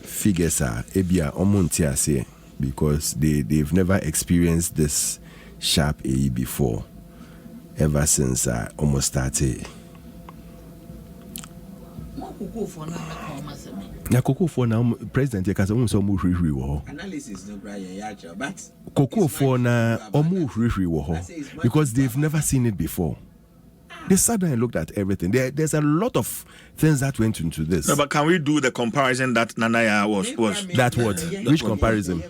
figures are ebia omontia say because they've never experienced this sharp AE before ever since I almost started. Na cocoa for now president you can say so mu hwehwe wo analysis no bra ya but cocoa for na omu hwehwe wo because they've never seen it before. They sat down and looked at everything. There's a lot of things that went into this. No, but can we do the comparison that Nanaya was that what? Which comparison?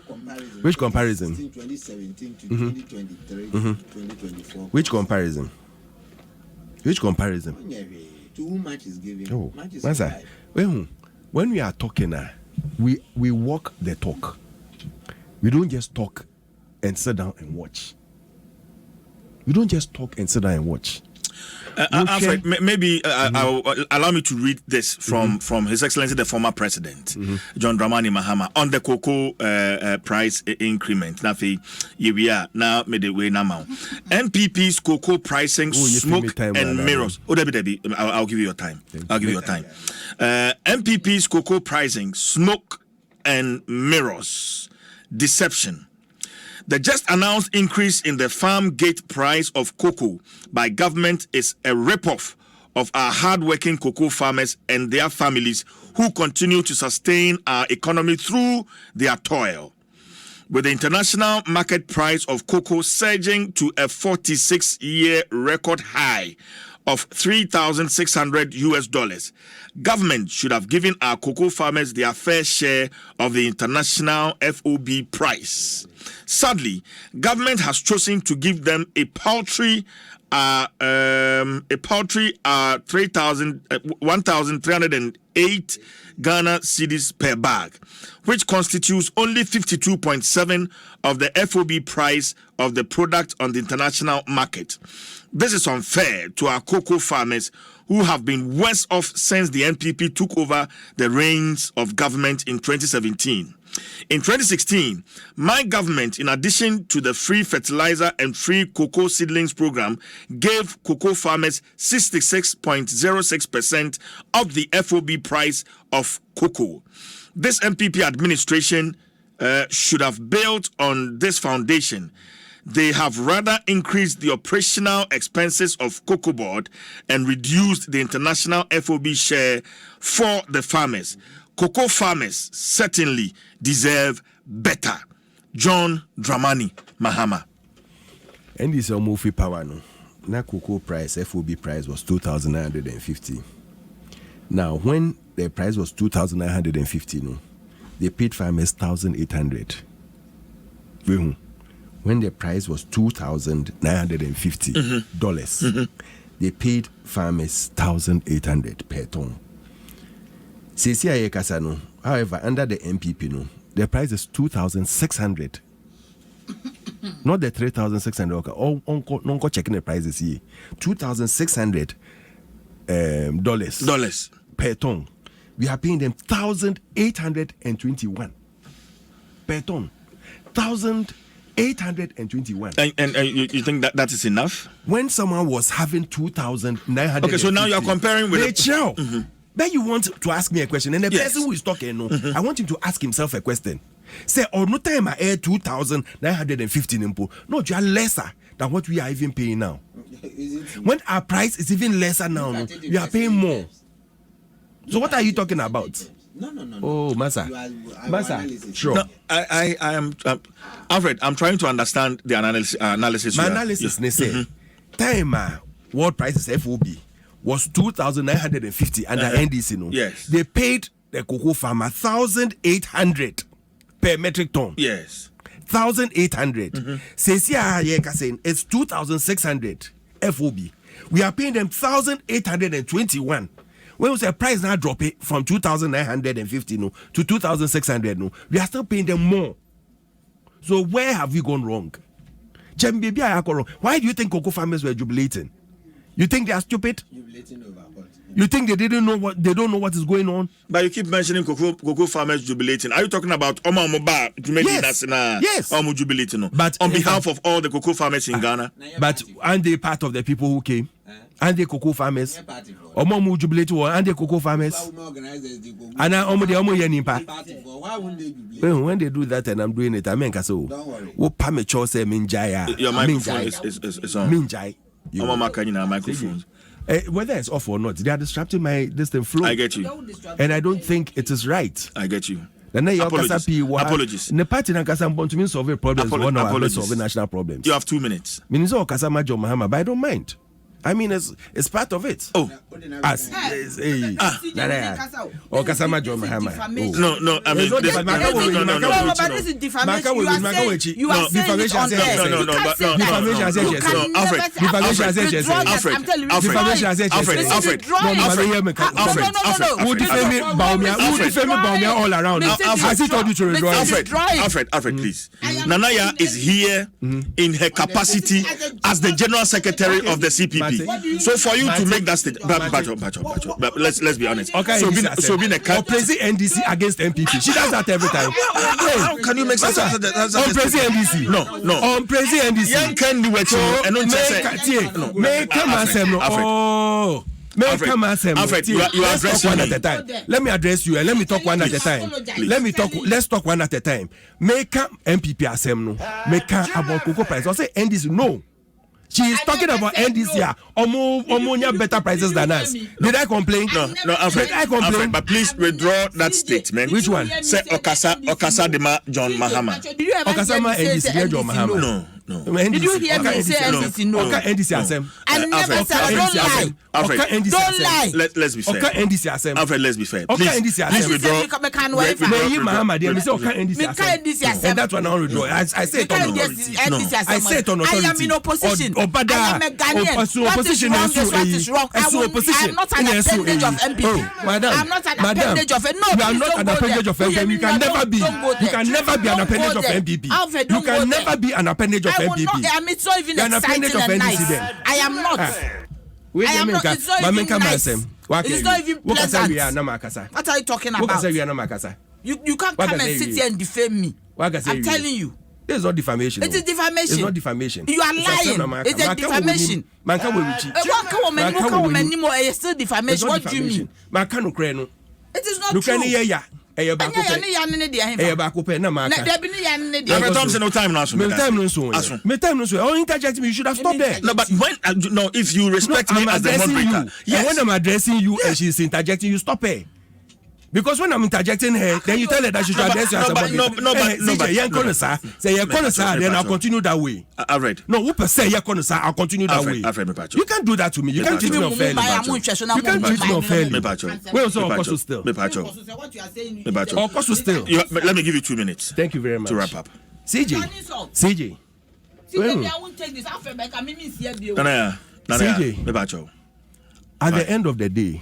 Which comparison? 2017 to 2023, 2024. Which comparison? Which comparison? Too much is given. Oh, much is Master, when we are talking, we walk the talk. We don't just talk and sit down and watch. We don't just talk and sit down and watch. Alfred, maybe allow me to read this from His Excellency the former President, John Dramani Mahama, on the cocoa price increment. Nafi, we are now made away now. NPP's cocoa pricing, smoke and mirrors. Oh, Debbie, I'll give you your time. I'll give you your time. NPP's cocoa pricing, smoke and mirrors, deception. The just announced increase in the farm gate price of cocoa by government is a rip-off of our hard-working cocoa farmers and their families who continue to sustain our economy through their toil. With the international market price of cocoa surging to a 46-year record high of $3,600, government should have given our cocoa farmers their fair share of the international FOB price. Sadly, government has chosen to give them a paltry 1,308 Ghana cedis per bag, which constitutes only 52.7% of the FOB price of the product on the international market. This is unfair to our cocoa farmers who have been worse off since the NPP took over the reins of government in 2017. In 2016, my government, in addition to the free fertilizer and free cocoa seedlings program, gave cocoa farmers 66.06% of the FOB price of cocoa. This NPP administration should have built on this foundation. They have rather increased the operational expenses of Cocoa Board and reduced the international FOB share for the farmers. Cocoa farmers certainly deserve better. John Dramani Mahama. And this almost power no. Na cocoa price, FOB price was 2,950. Now, when the price was 2,950, no, they paid farmers 1,800. When the price was $2,950, they paid farmers 1,800 per ton. However, under the MPP, no, the price is 2,600. Not the 3,600. Okay, checking the prices here. $2,600 dollars per ton. We are paying them 1,821 per ton. 1,821. And you think that is enough? When someone was having 2,900. Okay, so now you are comparing with Then you want to ask me a question, and the person who is talking, I want him to ask himself a question. Say, no time I air 2,915 no, you are lesser than what we are even paying now. When our price is even lesser now, we are paying more. So what are you talking about? No. Oh, Masa. Sure. No, I am Alfred. I'm trying to understand the analysis. My analysis, they say, time world prices FOB was 2,950 under NDC. No, yes, they paid the cocoa farmer 1,800 per metric ton. Yes, 1,800. Says saying it's 2,600 FOB. We are paying them 1,821. When we say price now drop it from 2,950 no to 2,600 no, we are still paying them more. So where have we gone wrong? Why do you think cocoa farmers were jubilating? You think they are stupid? Jubilating over what? You think they don't know what is going on? But you keep mentioning cocoa farmers jubilating. Are you talking about Oma Moba? Yes. Omo jubilating. But on behalf of all the cocoa farmers in Ghana. But aren't they part of the people who came? And the cocoa farmers. Omo jubilate and the cocoa farmers. And now Omo Yanipa. When they do that and I'm doing it, I mean, so. What Pamacho say Minjaya? Your microphone is on. Minjai. Microphone. Whether it's off or not, they are disrupting my distant flow. I get you. And I don't think it is right. I get you. Apologies. The party na kasa want to solve problems. Solve national problems. You have 2 minutes. But I don't mind. I mean, it's part of it. Oh, as or Kasama John Mahama. No. I mean, but this is defamation. You are saying it on there. All around. Has he told you to withdraw? Alfred, please. Nanaya is here in her capacity as the General Secretary of the CPP. So for you to make that statement, but let's be honest. Okay, so being a President NDC against MPP, she does that every time. How can you make such a President NDC? No. On President NDC. Young can do it. Alfred, you are addressing one at a time. Let me address you and let me talk one at a time. Let's talk one at a time. Make MPP asem no. Make about cocoa price. I say NDC no. She is talking about NDC. Omonia better prices than us. Did I complain? No, Alfred. Did I complain? Alfred, but please withdraw that statement. Which one? Say Okasa Dema John Mahama. Okasama NDC John Mahama. No. Did you hear me say NDC no? Oka NDC asem. I never said don't lie. Alfred, don't lie. Let's be fair. Oka NDC asem. Alfred, let's be fair. Please withdraw. Mahama there. Me say Oka NDC asem. And that's what I want to withdraw. I say it on authority. I say it on authority. I am in opposition. I am a Ghanaian. What is wrong? I am not an appendage of MPP. I'm not an appendage of it. No, you are not an appendage of MPP. You can never be. You can never be an appendage of MPP. You can never be an appendage of MPP. It's not even exciting and nice. I am not. I am not. It's not even nice. It's not even pleasant. What are you talking about? You can't come and sit here and defame me. I'm telling you. This is not defamation. It is defamation. It's not defamation. You are lying. It's a defamation. It's still defamation. What do you mean? It is not true. No time now. Interject me. You should have stopped there. No, but when if you respect me as the moderator, yes. When I'm addressing you and she's interjecting, you stop her. Because when I'm interjecting her, then you tell her that she should address you as a moderator. Then I'll continue that way. Alfred. No, who per se I'll continue that way. You can't do that to me. You can't treat me unfairly. You can't treat me unfairly. Where also Okosu still? Okosu still. Let me give you 2 minutes. Thank you very much. To wrap up. CJ. CJ, I won't take this. CJ. At the end of the day,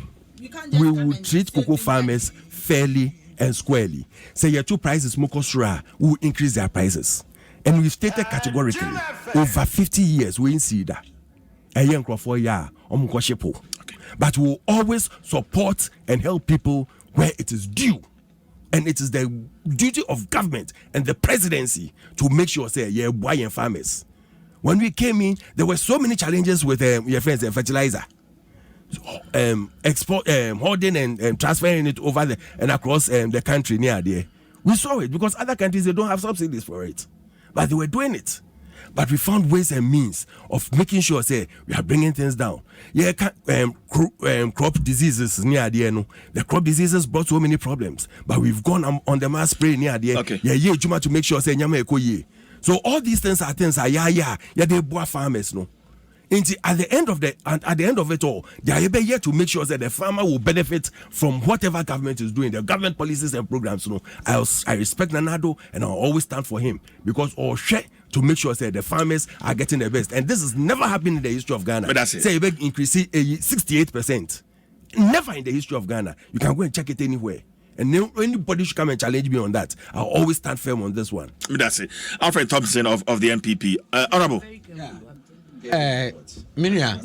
we will treat cocoa farmers fairly and squarely. Say your two prices, Mokosura, will increase their prices. And we've stated categorically, over 50 years, we ain't see that. A young crop for ya, but we will always support and help people where it is due. And it is the duty of government and the presidency to make sure, say, yeah, boy and farmers. When we came in, there were so many challenges with your friends, fertilizer. Holding and transferring it over and across the country near there. We saw it because other countries, they don't have subsidies for it, but they were doing it. But we found ways and means of making sure, say, we are bringing things down. Yeah, crop diseases near there. No, the crop diseases brought so many problems, but we've gone on the mass spray near there. Okay. Yeah, to make sure, say, so all these things are they boy farmers, no. At the end of it all, they are able yet to make sure that the farmer will benefit from whatever government is doing, the government policies and programs. You know, I respect Nanado and I'll always stand for him because all share to make sure that the farmers are getting the best. And this has never happened in the history of Ghana. But that's it. Say you increase 68%. Never in the history of Ghana. You can go and check it anywhere. And anybody should come and challenge me on that. I'll always stand firm on this one. That's it. Alfred Thompson of the MPP. Honorable. Minua,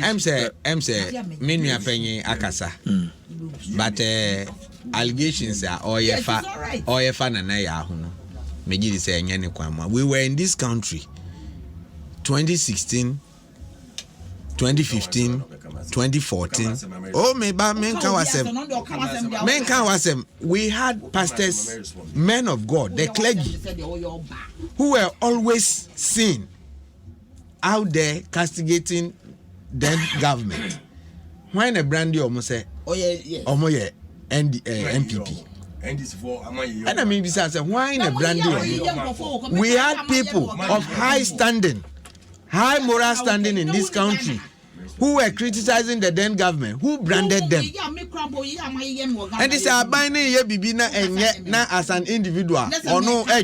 I'm say Minua penny akasa, but allegations are all your fan and I are Meji say any kwama. We were in this country 2016, 2015, 2014. Oh, men we had pastors, men of God, the clergy, who were always seen out there castigating then government. When a brandy almost say, MPP, And this for And I mean, besides, why in a branding? We had people of high standing, high moral standing in this country who were criticizing the then government, who branded them. And they say, Bibina and yet now as an individual or no why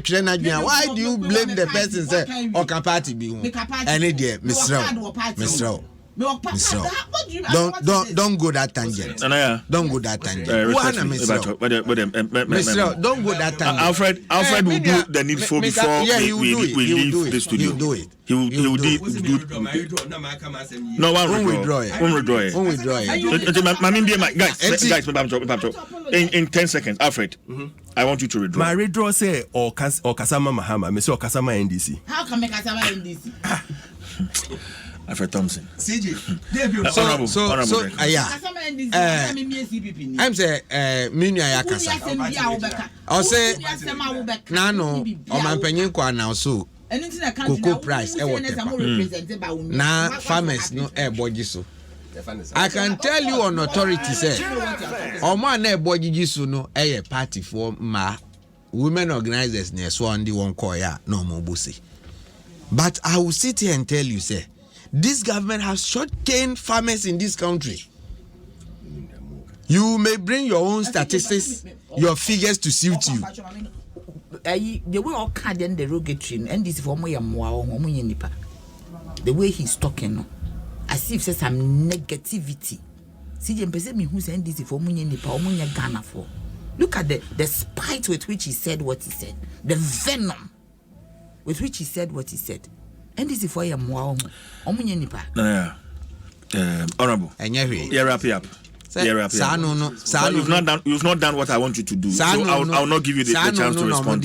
do you blame the person say or party be any dear Miss Rowe? Don't go that tangent. Don't go that tangent. Miss Rowe, don't go that tangent. Alfred will do the needful before we leave the studio. He will do. No, one withdraw it. In 10 seconds, Alfred, I want you to withdraw. My withdraw say or Kasama Mahama, Mr. Kasama NDC. How come make Kasama NDC? Alfred Thompson. CG. I'm say Minya Yakasa. I'll say Nano or Mampenyin kwa now so cocoa price na farmers no air body so. I can tell you on authority say or man air body so no air party for ma women organizers near swan the one koya no more bussy. But I will sit here and tell you say this government has shortchanged farmers in this country. You may bring your own statistics, your figures to suit you. The way all card and derogatory and this for my nipa. The way he's talking, as if says some negativity. See, Mpensenpensenmu who send this for nipa or Ghana for. Look at the spite with which he said what he said, the venom with which he said what he said. And this is for your nipa. Honorable. Yeah, wrap it up. You've not done what I want you to do. So I'll not give you the chance to respond.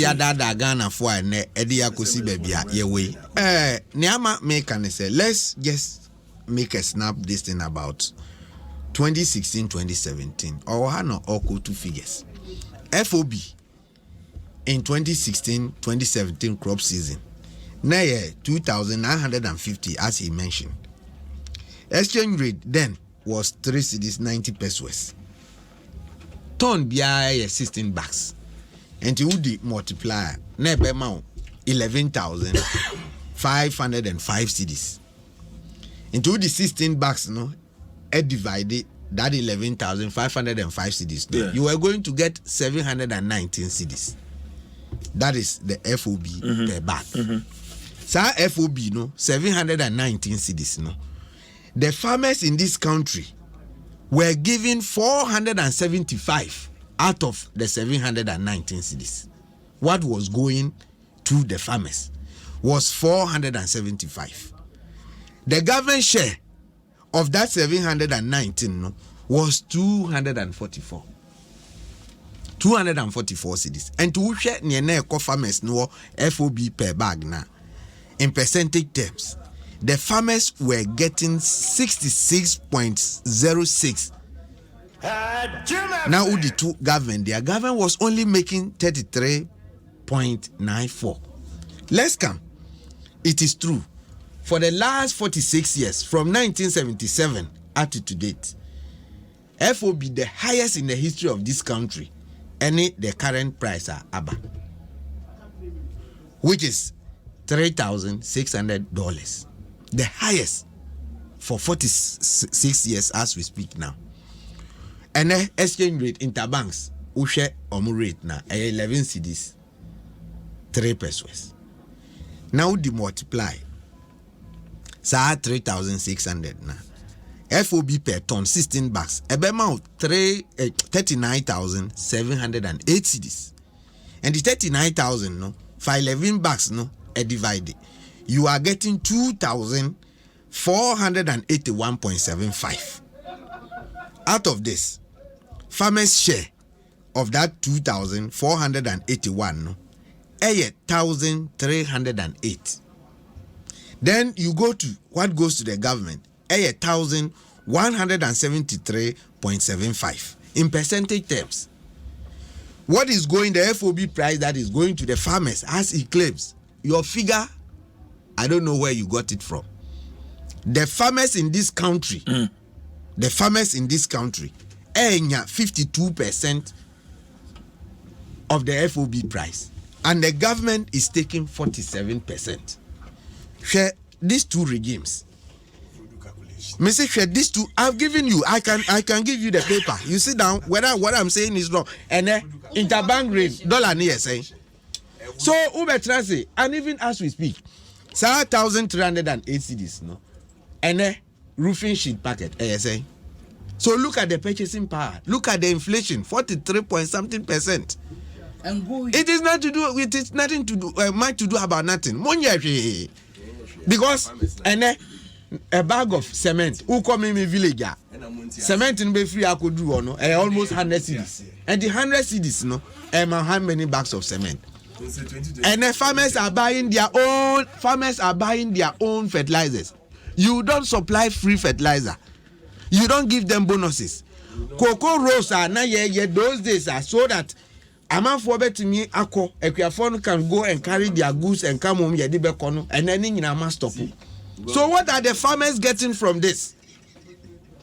Let's just make a snap this thing about 2016-2017. Or two figures. FOB in 2016-2017 crop season. Now, 2,950 as he mentioned. Exchange rate then was 3 cedis 90 pesos. Ton BI 16 bucks. And you would multiply nebe amount 11,505 cedis. Into the 16 bucks no, divided that 11,505 cedis. No, you are going to get 719 cedis. That is the FOB per bag. So FOB no 719 cedis no. The farmers in this country were given 475 out of the 719 cedis. What was going to the farmers was 475. The government share of that 719 no, was 244. 244 cedis. And to share near farmers no FOB per bag now. In percentage terms, the farmers were getting 66.06. Now, with the two government, their government was only making 33.94. Let's come. It is true. For the last 46 years, from 1977 up to date, FOB the highest in the history of this country, and the current price are ABA, which is $3,600. The highest for 46 years as we speak now. And the exchange rate interbanks, Ushe Omu rate now, 11 cedis, 3 pesos. Now the multiply. Sa 3,600 now. FOB per ton, 16 bucks. About 39,708 cedis. And the 39,000 no, for 11 bucks no, divided. You are getting 2,481.75. Out of this, farmers' share of that 2,481 no, 1,308. Then you go to what goes to the government, 1,173.75 in percentage terms. What is going the FOB price that is going to the farmers as he claims? Your figure, I don't know where you got it from. The farmers in this country, the farmers in this country, 52% of the FOB price, and the government is taking 47%. Share these two regimes. Mr. Share these two. I've given you. I can give you the paper. You sit down. Whether what I'm saying is wrong, and interbank rate dollar near saying. So Uber Transit, and even as we speak, 1,308 cedis, no, and roofing sheet packet, ASA. So look at the purchasing power. Look at the inflation, 43.something%. It is not to do. It is nothing to do. Much to do about nothing. Because a bag of cement. Who come in my villager? Cement in be free. I could do no. Almost 100 cedis. And the 100 cedis, no. How many bags of cement? And the farmers are buying their own. Farmers are buying their own fertilizers. You don't supply free fertilizer. You don't give them bonuses. Cocoa rows are now those days are so that a man for better me ako equiafon can go and carry their goods and come home kono and then in a stop. So what are the farmers getting from this?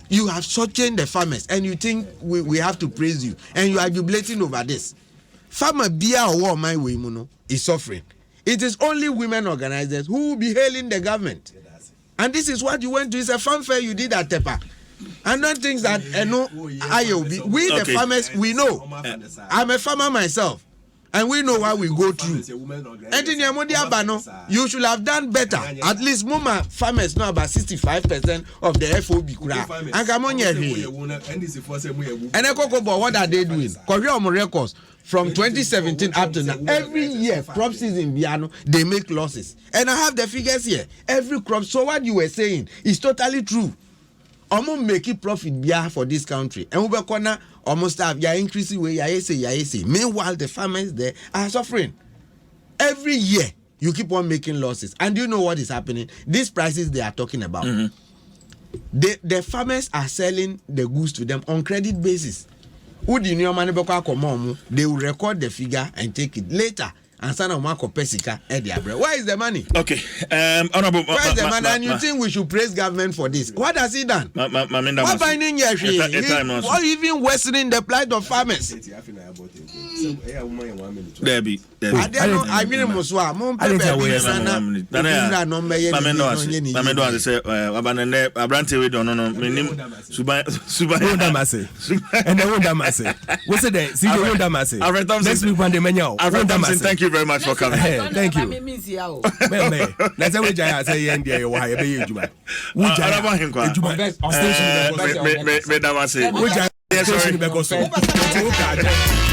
You have shortened the farmers and you think we have to praise you and you are jubilating over this. Farmer Bia or my way muno is suffering. It is only women organizers who will be hailing the government. And this is what you went to. It's a fanfare you did at Tepa. And not things that we the farmers, we know. I'm a farmer myself. And we know what we go through. And in Yamodiabano, you should have done better. At least Moma farmers know about 65% of the FOB. And come on here. And I talk about what are they doing? Korea records from 2017 up to now. Every year, crop season, they make losses. And I have the figures here. Every crop. So what you were saying is totally true. Almost making profit for this country. And we corner almost have increasing way say. Meanwhile, the farmers there are suffering. Every year you keep on making losses. And do you know what is happening? These prices they are talking about. The farmers are selling the goods to them on credit basis. They will record the figure and take it later. And son of Marco Pesica, where is the money? Okay. Honorable. Where is the money? And you think we should praise government for this? What has he done? What binding here? Or even worsening the plight of farmers? Debbie. I mean, Muswa. Thank you very much for coming. Thank you. Let's say